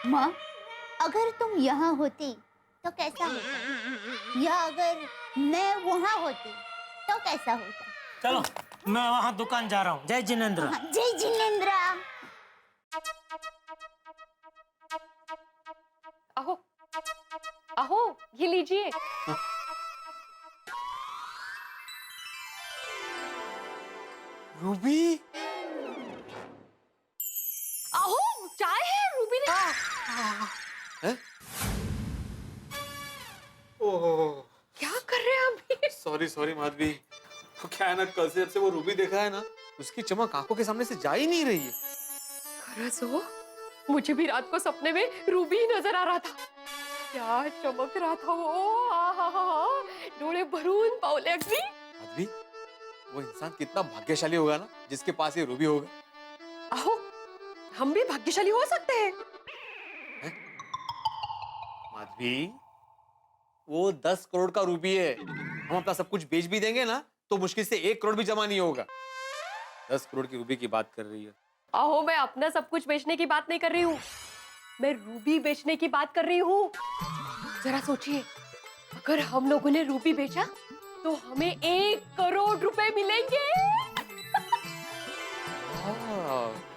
माँ, अगर तुम यहाँ होती तो कैसा होता? या अगर मैं वहाँ होती तो कैसा होता? चलो मैं वहाँ दुकान जा रहा हूँ। जय जिनेंद्र। हाँ, जय जिनेंद्र। अहो अहो, ये लीजिए। रूबी, अहो, चाय है, रूबी ने। ओह, क्या कर रहे हैं अभी? सॉरी सॉरी माधवी, वो क्या है ना, कल से जब से वो रूबी देखा है ना, उसकी चमक आंखों के सामने से जा ही नहीं रही है। खरस हो, मुझे भी रात को सपने में रूबी ही नजर आ रहा था। क्या चमक रहा था वो, आहा, डोळे भरून पावले अगदी। माधवी, वो इंसान कितना भाग्यशाली होगा ना जिसके पास ये रूबी होगा। अहो, हम भी भाग्यशाली हो सकते हैं। माधवी, वो 10 करोड़ का रूबी है। हम अपना सब कुछ बेच भी देंगे ना तो मुश्किल से 1 करोड़ भी जमा नहीं होगा। 10 करोड़ की रूबी की बात कर रही है। अहो, मैं अपना सब कुछ बेचने की बात नहीं कर रही हूँ, मैं रूबी बेचने की बात कर रही हूँ। जरा सोचिए, अगर हम लोगों ने रूबी बेचा तो हमें 1 करोड़ रुपए मिलेंगे।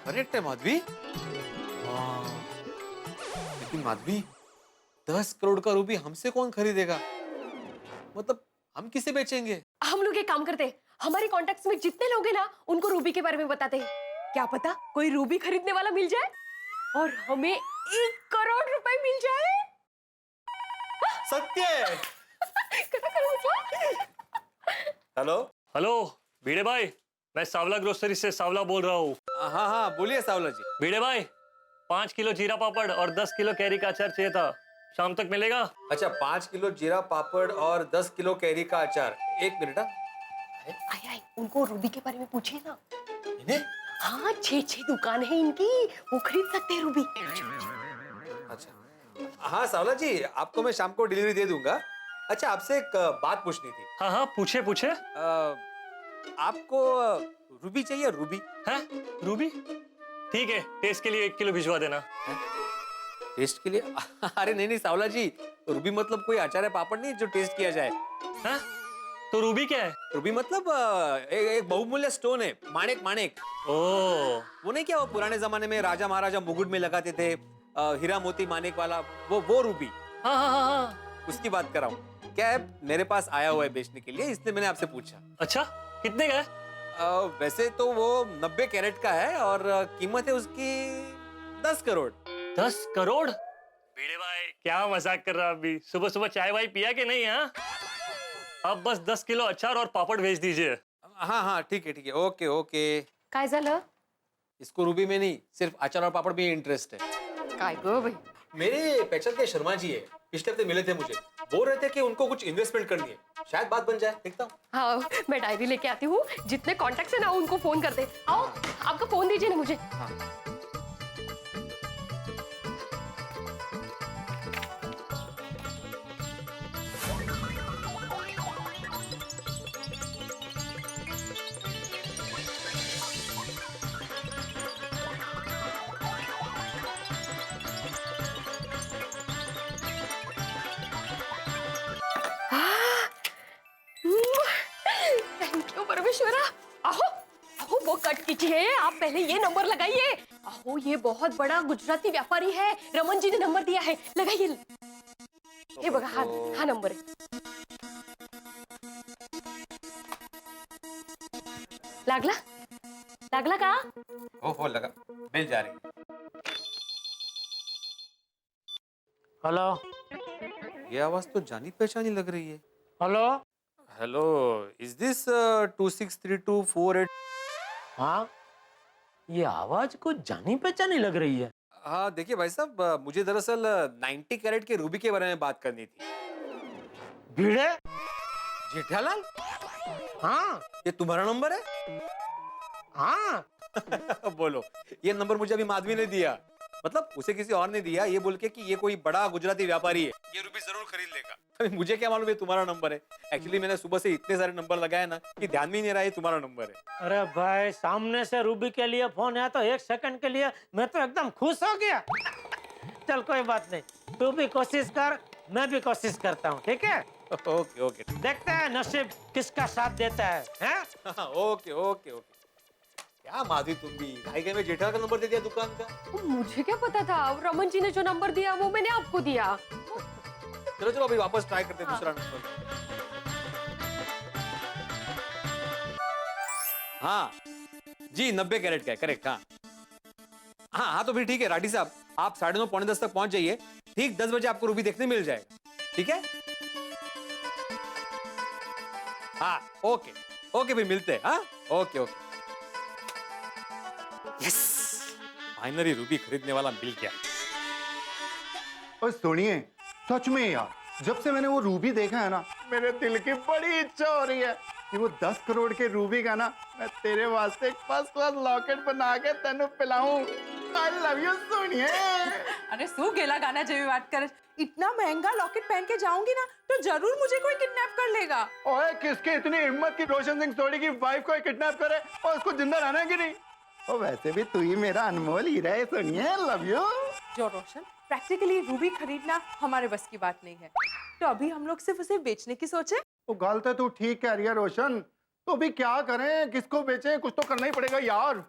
करेक्ट है माधवी। लेकिन माधवी, 10 करोड़ का रूबी हमसे कौन खरीदेगा? मतलब हम किसे बेचेंगे? हम लोग एक काम करते हैं, हमारे कॉन्टेक्ट्स में जितने लोग हैं ना, उनको रूबी के बारे में बताते हैं। क्या पता कोई रूबी खरीदने वाला मिल जाए और हमें 1 करोड़ रुपए मिल जाए। सत्य। हेलो हेलो, भिड़े भाई, मैं सावला ग्रोसरी से सावला बोल रहा हूँ। हाँ हाँ, बोलिए सावला जी। भिड़े भाई, 5 किलो जीरा पापड़ और 10 किलो कैरी का अचार चाहिए था, शाम तक मिलेगा? अच्छा, 5 किलो जीरा पापड़ और 10 किलो कैरी का अचार। 1 मिनट। आए, उनको रूबी के बारे में पूछिए ना। हाँ, 6 दुकान है इनकी, वो खरीद सकते हैं रूबी। अच्छा हाँ सावला जी, आपको मैं शाम को डिलीवरी दे दूंगा। अच्छा, आपसे एक बात पूछनी थी। हाँ हाँ, पूछे पूछे। आपको रूबी चाहिए? रूबी है? रूबी ठीक है, टेस्ट के लिए 1 किलो भिजवा देना। टेस्ट के लिए? अरे नहीं नहीं सावला जी, रूबी मतलब कोई अचार है पापड़ नहीं जो टेस्ट किया जाए। हाँ? तो रूबी क्या है? रूबी मतलब एक बहुमूल्य स्टोन है, माणिक। माणिक। ओह, वो नहीं क्या, वो पुराने जमाने में राजा महाराजा मुकुट में लगाते थे, हीरा मोती माणिक वाला, वो रूबी। हाँ हाँ हाँ, उसकी बात कर रहा हूँ। क्या है, मेरे पास आया हुआ है बेचने के लिए, इसलिए मैंने आपसे पूछा। अच्छा, कितने का है? वैसे तो वो 90 कैरेट का है और कीमत है उसकी 10 करोड़। 10 करोड़? भिड़े भाई, क्या मजाक कर रहा अभी? सुबह सुबह चाय वाय पिया कि नहीं? हाँ, अब बस 10 किलो अचार और पापड़ भेज दीजिए। हाँ हाँ, ठीक है, ओके ओके। काय झालं? इसको रूबी में नहीं, सिर्फ अचार और पापड़ में इंटरेस्ट है। काय गो भाई? मेरे पहचान के शर्मा जी है, पिछले हफ्ते मिले थे मुझे, बोल रहे थे कि उनको कुछ इन्वेस्टमेंट करनी है, शायद बात बन जाए। देखता हूँ। हाँ, मैं डायरी लेके आती हूँ, जितने कॉन्टेक्ट्स है ना उनको फोन कर दे। आओ, आपका फोन दीजिए ना मुझे। हाँ। रामेश्वरा, आहो आहो वो कट कीजिए, आप पहले ये नंबर लगाइए। आहो ये बहुत बड़ा गुजराती व्यापारी है, रमन जी ने नंबर दिया है, लगाइए। ये बघा, हा नंबर आहे। लागला लागला का? हो लगा, मिल जा रही। हेलो, ये आवाज तो जानी पहचानी लग रही है। Hello hello, is this 263248? हाँ, ये आवाज को जानी पहचानी लग रही है। हाँ देखिए भाई साहब, मुझे दरअसल 90 कैरेट के रूबी के बारे में बात करनी थी। भिड़े? जेठालाल? हाँ। ये तुम्हारा नंबर है? हाँ। बोलो, ये नंबर मुझे अभी माधवी ने दिया, मतलब उसे किसी और ने दिया, ये बोल के कि ये कोई बड़ा गुजराती व्यापारी है, ये रूबी जरूर खरीद लेगा। अभी मुझे क्या मालूम ये तुम्हारा नंबर है। एक्चुअली मैंने सुबह से इतने सारे नंबर लगाए ना कि ध्यान में ही नहीं रहा ये तुम्हारा नंबर है। अरे भाई, सामने से रूबी के लिए फोन आया तो एक सेकंड के लिए मैं तो एकदम खुश हो गया। चल कोई बात नहीं, तू भी कोशिश कर, मैं भी कोशिश करता हूँ, ठीक है? ओके ओके, देखते हैं नसीब किसका साथ देता है, हैं? Okay okay okay. क्या माधवी, तुम भी भाई में जेठा का नंबर दे दिया दुकान का। मुझे क्या पता था, रमन जी ने जो नंबर दिया वो मैंने आपको दिया। चलो चलो अभी वापस ट्राई करते हैं दूसरा नंबर। हाँ जी, 90 कैरेट का है, करेक्ट। हाँ हाँ हाँ, तो फिर ठीक है राठी साहब, आप 9:30 पौने 10 तक पहुंच जाइए। ठीक 10 बजे आपको रूबी देखने मिल जाएगा, ठीक है? हाँ ओके ओके, फिर मिलते हैं। हाँ okay okay. Yes, finally Ruby खरीदने वाला मिल गया। और सुनिए, सच में यार, जब से मैंने वो रूबी देखा है ना, मेरे दिल की बड़ी इच्छा हो रही है कि वो 10 करोड़ के रूबी का ना मैं तेरे वास्ते एक फर्स्ट क्लास लॉकेट बना के तेनू पिलाऊं। I love you सोनिए। अरे सू गेला गाना जेवी बात कर, इतना महंगा लॉकेट पहन के जाऊंगी ना तो जरूर मुझे कोई किडनैप कर लेगा। ओए, किसकी इतनी हिम्मत की रोशन सिंह सोडी की वाइफ को किडनैप करे और उसको जिंदा रहना है कि नहीं? ओ वैसे भी तू ही मेरा अनमोल हीरा है सोनिए, लव यू। जो रोशन, प्रैक्टिकली रूबी खरीदना हमारे बस की बात नहीं है, तो अभी हम लोग सिर्फ उसे बेचने की सोचे। तो गल तो तू ठीक कह रही है रोशन, तो अभी क्या करें, किसको बेचें? कुछ तो करना ही पड़ेगा यार।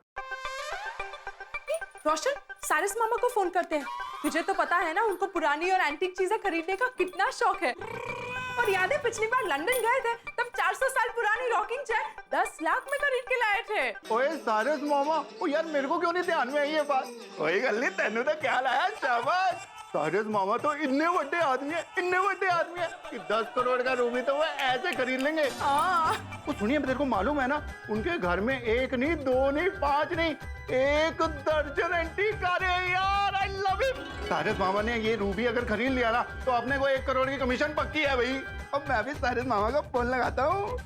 रोशन, सारिस मामा को फोन करते हैं। तुझे तो पता है ना उनको पुरानी और एंटीक चीजें खरीदने का कितना शौक है। और याद है पिछली बार लंदन गए थे तब 400 साल पुरानी रॉकिंग चेयर 10 लाख में खरीद के लाए थे। ओए सारिस मामा, ओ यार मेरे को क्यों नहीं ध्यान में आई ये बात? कोई गल नहीं, तेनू तो क्या लाया, शाबाश। सारिस मामा तो इतने बड़े आदमी है, इतने बड़े आदमी है कि 10 करोड़ का रूबी तो वो ऐसे खरीद लेंगे। वो सुनिए, तेरे को मालूम है ना, उनके घर में 1 नहीं 2 नहीं 5 नहीं 1 दर्जन एंटीक कारें हैं यार। I love you. सारिस मामा ने ये रूबी अगर खरीद लिया ना तो अपने को 1 करोड़ की कमीशन पक्की है भाई। अब मैं भी सारिस मामा का फोन लगाता हूँ।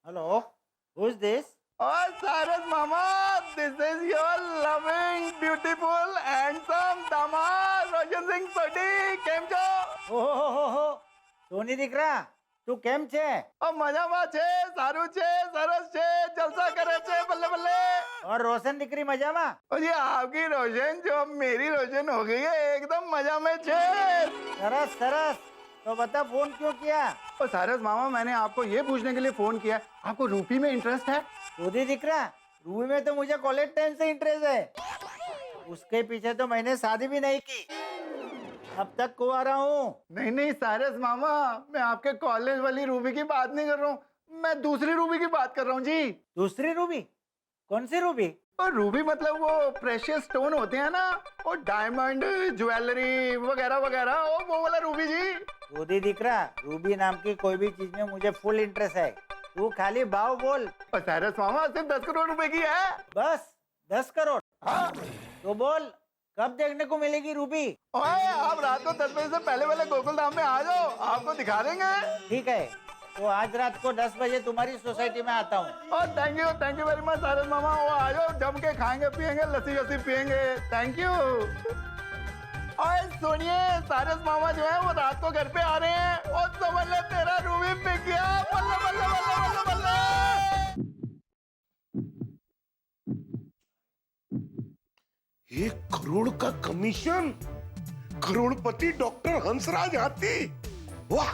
Hello, who is this? Oh, Cyrus Mama, this is your loving, beautiful, handsome दामाद रोशन सिंह सोडी। केम छो? ઓહો, સોની દીકરા, તું કેમ છે? ओ मजाમાં છે, સારું છે, સરસ છે, જલસા કરે છે, बल्ले बल्ले। और रोशन દીકરી મજામાં? ओ जी, आपकी रोशन जो अब मेरी रोशन हो गई है, एकदम मजा में छे। सरस सरस, तो बता फोन क्यों किया? ओ सारस मामा, मैंने आपको ये पूछने के लिए फोन किया, आपको रूपी में इंटरेस्ट है? सोदी दिकरा, रूबी में तो मुझे कॉलेज टाइम से इंटरेस्ट है। उसके पीछे तो मैंने शादी भी नहीं की, अब तक कुंवारा हूँ। नहीं नहीं सारस मामा, मैं आपके कॉलेज वाली रूबी की बात नहीं कर रहा हूँ, मैं दूसरी रूबी की बात कर रहा हूँ जी। दूसरी रूबी? कौन सी रूबी? और रूबी मतलब वो प्रेशियस स्टोन होते हैं ना, वो डायमंड ज्वेलरी वगैरह वगैरह, वो वाला रूबी जी। सोदी दिकरा, रूबी नाम की कोई भी चीज में मुझे फुल इंटरेस्ट है, तू खाली भाव बोल। और सारस मामा, सिर्फ 10 करोड़ रुपए की है। बस 10 करोड़? हाँ। तो बोल, कब देखने को मिलेगी रूबी? ओए, आप रात को 10 बजे से पहले वाले गोकुल धाम में आ जाओ, आपको दिखा देंगे। ठीक है, तो आज रात को 10 बजे तुम्हारी सोसाइटी में आता हूँ। और थैंक यू वेरी मच सारस मामा, वो आ जाओ, जम के खाएंगे पियेंगे, लस्सी वस्सी पियेंगे। Thank you. और सुनिए, सारस मामा जो है वो रात को घर पे आ रहे हैं, और समझ ले तेरा रूबी पिक गया। बल्ले बल्ले बल्ले बल्ले बल्ले। 1 करोड़ का कमीशन, करोड़पति डॉक्टर हंसराज हाथी, वाह।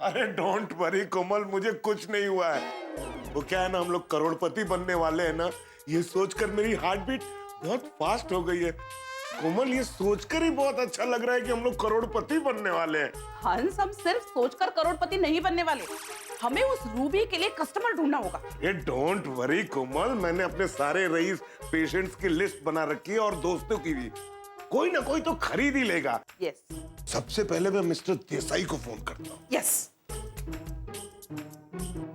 अरे डोंट वरी कोमल, मुझे कुछ नहीं हुआ है। वो क्या है ना, हम लोग करोड़पति बनने वाले हैं ना, ये सोचकर मेरी हार्ट बीट बहुत फास्ट हो गई है। कोमल, ये सोचकर ही बहुत अच्छा लग रहा है कि हम लोग करोड़पति बनने वाले हैं। हंस, हम सिर्फ सोचकर करोड़पति नहीं बनने वाले, हमें उस रूबी के लिए कस्टमर ढूंढना होगा। ये डोंट वरी कोमल, मैंने अपने सारे रईस पेशेंट्स की लिस्ट बना रखी है और दोस्तों की भी। कोई ना कोई तो खरीद ही लेगा। यस। सबसे पहले मैं मिस्टर देसाई को फोन करता हूँ। यस।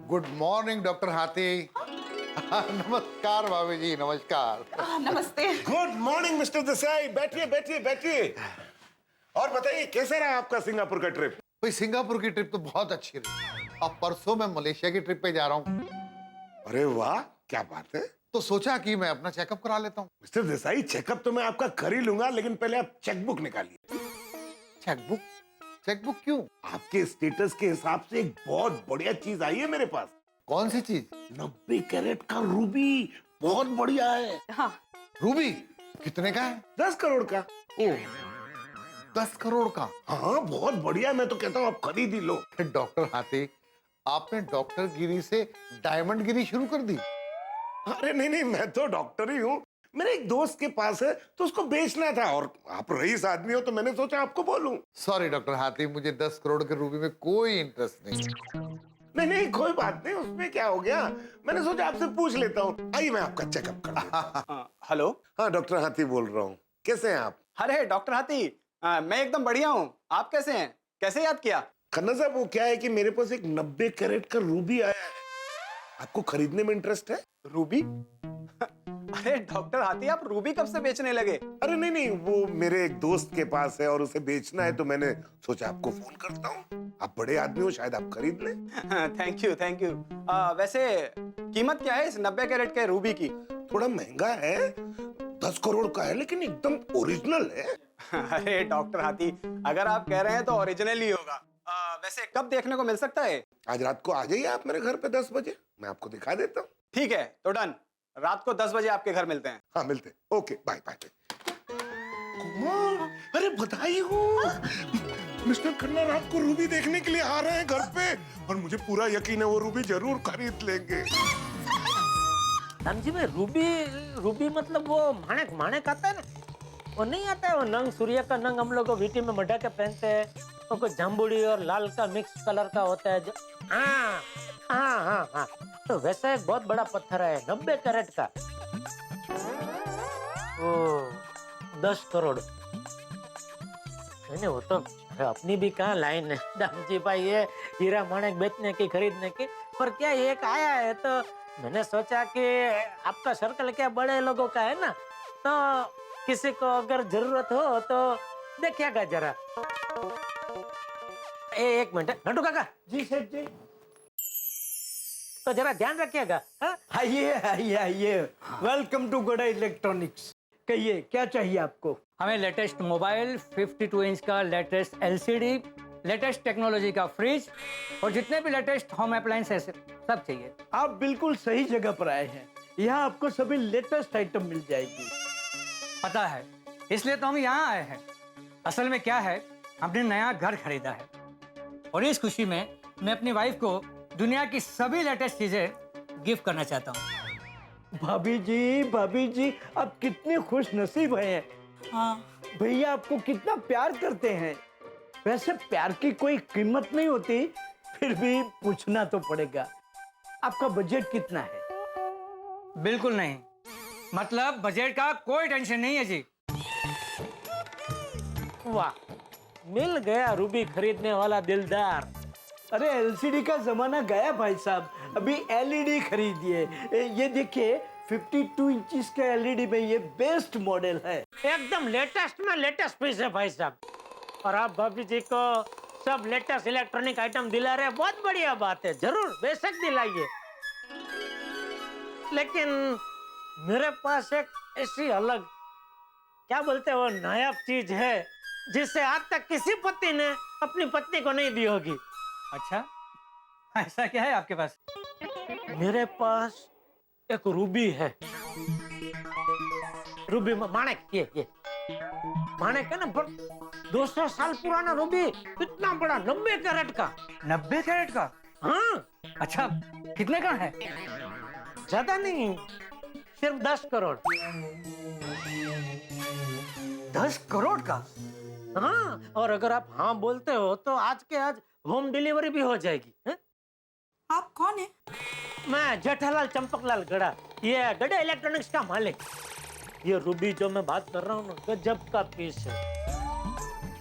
गुड मॉर्निंग डॉक्टर हाथी। नमस्कार भाभी जी, नमस्कार। नमस्ते। गुड मॉर्निंग मिस्टर देसाई, बैठिए बैठिए बैठिए। और बताइए कैसा रहा आपका सिंगापुर का ट्रिप? भाई सिंगापुर की ट्रिप तो बहुत अच्छी रही। अब परसों मैं मलेशिया की ट्रिप पे जा रहा हूँ। अरे वाह, क्या बात है। तो सोचा कि मैं अपना चेकअप करा लेता हूँ। मिस्टर देसाई, चेकअप तो मैं आपका कर ही लूंगा, लेकिन पहले आप चेकबुक निकालिए। चेकबुक? चेकबुक क्यों? आपके स्टेटस के हिसाब से एक बहुत बढ़िया चीज आई है मेरे पास। कौन सी चीज? 90 कैरेट का रूबी, बहुत बढ़िया है। हाँ। रूबी कितने का है? 10 करोड़ का। ओह, 10 करोड़ का? हाँ बहुत बढ़िया, मैं तो कहता हूँ आप खरीद ही लो। डॉक्टर हाथी, आपने डॉक्टर गिरी से डायमंड गिरी शुरू कर दी? अरे नहीं नहीं, मैं तो डॉक्टर ही हूँ। मेरे एक दोस्त के पास है तो उसको बेचना था, और आप रईस आदमी हो तो मैंने सोचा आपको बोलूं। सॉरी डॉक्टर हाथी, मुझे 10 करोड़ के रूबी में कोई इंटरेस्ट नहीं। नहीं नहीं, कोई बात नहीं, उसमें क्या हो गया। मैंने सोचा आपसे पूछ लेता हूँ। आइए मैं आपका चेकअप करा। हेलो। हाँ डॉक्टर हाथी बोल रहा हूँ। कैसे हैं आप? अरे डॉक्टर हाथी, मैं एकदम बढ़िया हूँ। आप कैसे हैं? कैसे याद किया? खन्ना साहब, वो क्या है कि मेरे पास एक 90 कैरेट का रूबी आया है। आपको खरीदने में इंटरेस्ट है? रूबी? अरे डॉक्टर हाथी, आप रूबी कब से बेचने लगे? अरे नहीं नहीं, वो मेरे एक दोस्त के पास है और उसे बेचना है, तो मैंने सोचा आपको फोन करता हूँ। आप बड़े आदमी हो, शायद आप खरीद लें। Thank you thank you. वैसे कीमत क्या है इस 90 कैरेट के रूबी की? थोड़ा महंगा है, 10 करोड़ का है, लेकिन एकदम ओरिजिनल है। अरे डॉक्टर हाथी, अगर आप कह रहे हैं तो ओरिजिनल ही होगा। वैसे कब देखने को मिल सकता है? आज रात को आ जाइए आप मेरे घर पे 10 बजे, मैं आपको दिखा देता हूँ। ठीक है, तो डन। रात को 10 बजे आपके घर मिलते हैं। हाँ मिलते हैं। Okay, bye bye. अरे बधाई हो, मिस्टर खन्ना रात को रूबी देखने के लिए आ रहे हैं घर पे, और मुझे पूरा यकीन है वो रूबी जरूर खरीद लेंगे। राम जी, में रूबी मतलब वो माणक माणक आता है ना, वो नहीं आता है, वो नंग, सूर्य का नंग हम लोग वीटी में मढ़ा के पहनते हैं, वो कोई जामुड़ी और लाल का मिक्स कलर का होता है जो। हाँ हाँ हाँ हाँ, तो वैसा एक बहुत बड़ा पत्थर है 90 कैरेट का। ओ 10 करोड़। नहीं, वो तो अपनी भी कहाँ लाइन है दाम जी भाई, ये हीरा माणक बेचने की खरीदने की। पर क्या एक आया है तो मैंने सोचा कि आपका सर्कल क्या बड़े लोगों का है ना, तो किसी को अगर जरूरत हो तो देखिएगा जरा। एक मिनट नटू काका। जी सेठ जी। तो जरा ध्यान रखिएगा। आइए आइए आइए, वेलकम टू गोड़ा इलेक्ट्रॉनिक्स। कहिए क्या चाहिए आपको? हमें लेटेस्ट मोबाइल, 52 इंच का लेटेस्ट LCD, लेटेस्ट टेक्नोलॉजी का फ्रिज और जितने भी लेटेस्ट होम अप्लायंसेस सब चाहिए। आप बिल्कुल सही जगह पर आए हैं, यहाँ आपको सभी लेटेस्ट आइटम मिल जाएगी। पता है, इसलिए तो हम यहाँ आए हैं। असल में क्या है, हमने नया घर खरीदा है और इस खुशी में मैं अपनी वाइफ को दुनिया की सभी लेटेस्ट चीजें गिफ्ट करना चाहता हूँ। भाभी जी, आप कितने खुश नसीब हैं। हाँ, भैया आपको कितना प्यार करते हैं। वैसे प्यार की कोई कीमत नहीं होती, फिर भी पूछना तो पड़ेगा, आपका बजट कितना है? बिल्कुल नहीं, मतलब बजट का कोई टेंशन नहीं है जी। वाह, मिल गया रूबी खरीदने वाला दिलदार। अरे LCD का जमाना गया भाई साहब, अभी LED खरीदिए। ये देखिए 52 इंचेस का LED में ये बेस्ट मॉडल है, एकदम लेटेस्ट में लेटेस्ट पीस है भाई साहब। और आप भाभी जी को सब लेटेस्ट इलेक्ट्रॉनिक आइटम दिला रहे हैं, बहुत बढ़िया बात है, जरूर बेशक दिलाइए। लेकिन मेरे पास एक ऐसी अलग, क्या बोलते हैं वो, नायाब चीज है जिससे आज तक किसी पति ने अपनी पत्नी को नहीं दी होगी। अच्छा, ऐसा क्या है आपके पास? मेरे पास एक रूबी है। रूबी माणिक, ये माणिक है ना, 200 साल पुराना रूबी, इतना बड़ा, 90 कैरेट का। 90 कैरेट का? हाँ। अच्छा, कितने का है? ज्यादा नहीं, सिर्फ 10 करोड़। 10 करोड़ का? हाँ, और अगर आप हाँ बोलते हो तो आज के आज होम डिलीवरी भी हो जाएगी। है? आप कौन है? मैं जेठालाल चंपकलाल गड़ा, ये गड़ा इलेक्ट्रॉनिक्स का मालिक। ये रूबी जो मैं बात कर रहा हूँ ना, गजब का पीस है,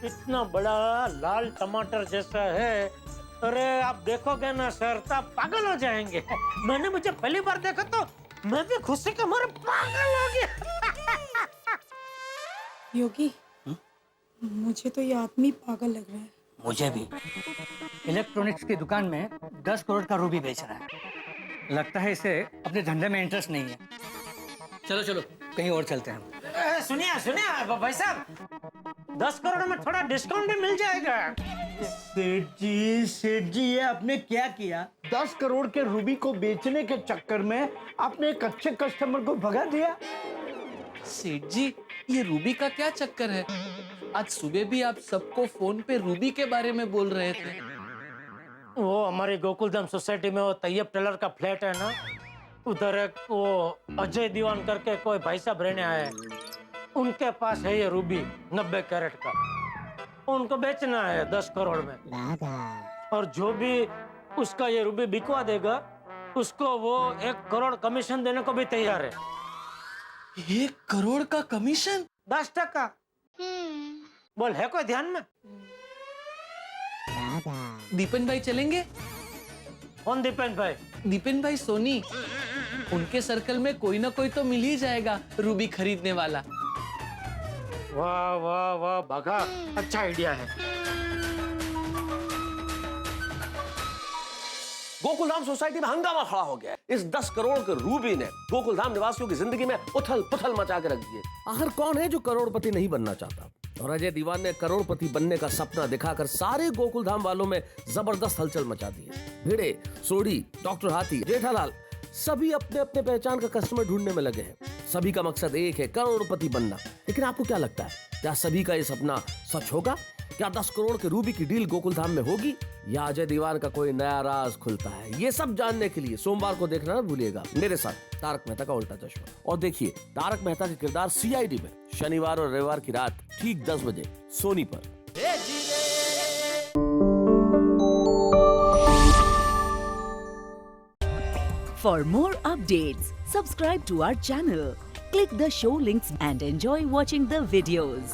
इतना बड़ा लाल टमाटर जैसा है। अरे आप देखोगे ना सर, तो आप पागल हो जाएंगे। मैंने मुझे पहली बार देखा तो मैं भी खुशी के मारे पागल हो गया। योगी, मुझे तो ये आदमी पागल लग रहा है। मुझे भी। इलेक्ट्रॉनिक्स की दुकान में 10 करोड़ का रूबी बेच रहा है। लगता है इसे अपने धंधे में इंटरेस्ट नहीं है। चलो चलो, कहीं और चलते हैं। सुनिए भाई साहब, 10 करोड़ में थोड़ा डिस्काउंट भी मिल जाएगा। सेठ जी, ये आपने क्या किया? 10 करोड़ के रूबी को बेचने के चक्कर में आपने एक अच्छे कस्टमर को भगा दिया। सेठ जी, ये रूबी का क्या चक्कर है? आज सुबह भी आप सबको फोन पे रूबी के बारे में बोल रहे थे। वो हमारी गोकुलधाम सोसाइटी में वो तैयब टेलर का फ्लैट है ना, उधर एक वो अजय दीवान करके कोई भाई साहब रहने आए, उनके पास है ये रूबी 90 कैरेट का। उनको बेचना है 10 करोड़ में, और जो भी उसका ये रूबी बिकवा देगा उसको वो 1 करोड़ कमीशन देने को भी तैयार है। 1 करोड़ का कमीशन? 10%। बोल, है कोई ध्यान में? दीपन भाई चलेंगे? कौन दीपन भाई? दीपन भाई सोनी, उनके सर्कल में कोई ना कोई तो मिल ही जाएगा रूबी खरीदने वाला। वाह वाह वाह भागा, अच्छा आइडिया है। गोकुलधाम सोसाइटी में हंगामा खड़ा हो गया। इस 10 करोड़ के रूबी ने गोकुलधाम निवासियों की जिंदगी में उथल पुथल मचा के रख दी है। आखिर कौन है जो करोड़पति नहीं बनना चाहता? और अजय दीवान ने करोड़पति बनने का सपना दिखाकर सारे गोकुलधाम वालों में जबरदस्त हलचल मचा दी है। भिड़े, सोडी, डॉक्टर हाथी, जेठालाल सभी अपने अपने पहचान का कस्टमर ढूंढने में लगे हैं। सभी का मकसद एक है, करोड़पति बनना। लेकिन आपको क्या लगता है, क्या सभी का ये सपना सच होगा? क्या 10 करोड़ के रूबी की डील गोकुलधाम में होगी, या अजय दीवान का कोई नया राज खुलता है? ये सब जानने के लिए सोमवार को देखना ना भूलिएगा मेरे साथ तारक मेहता का उल्टा चश्मा। और देखिए तारक मेहता के किरदार सीआईडी में शनिवार और रविवार की रात ठीक 10 बजे सोनी पर। For more updates, subscribe to our channel, click the show links and enjoy watching the videos.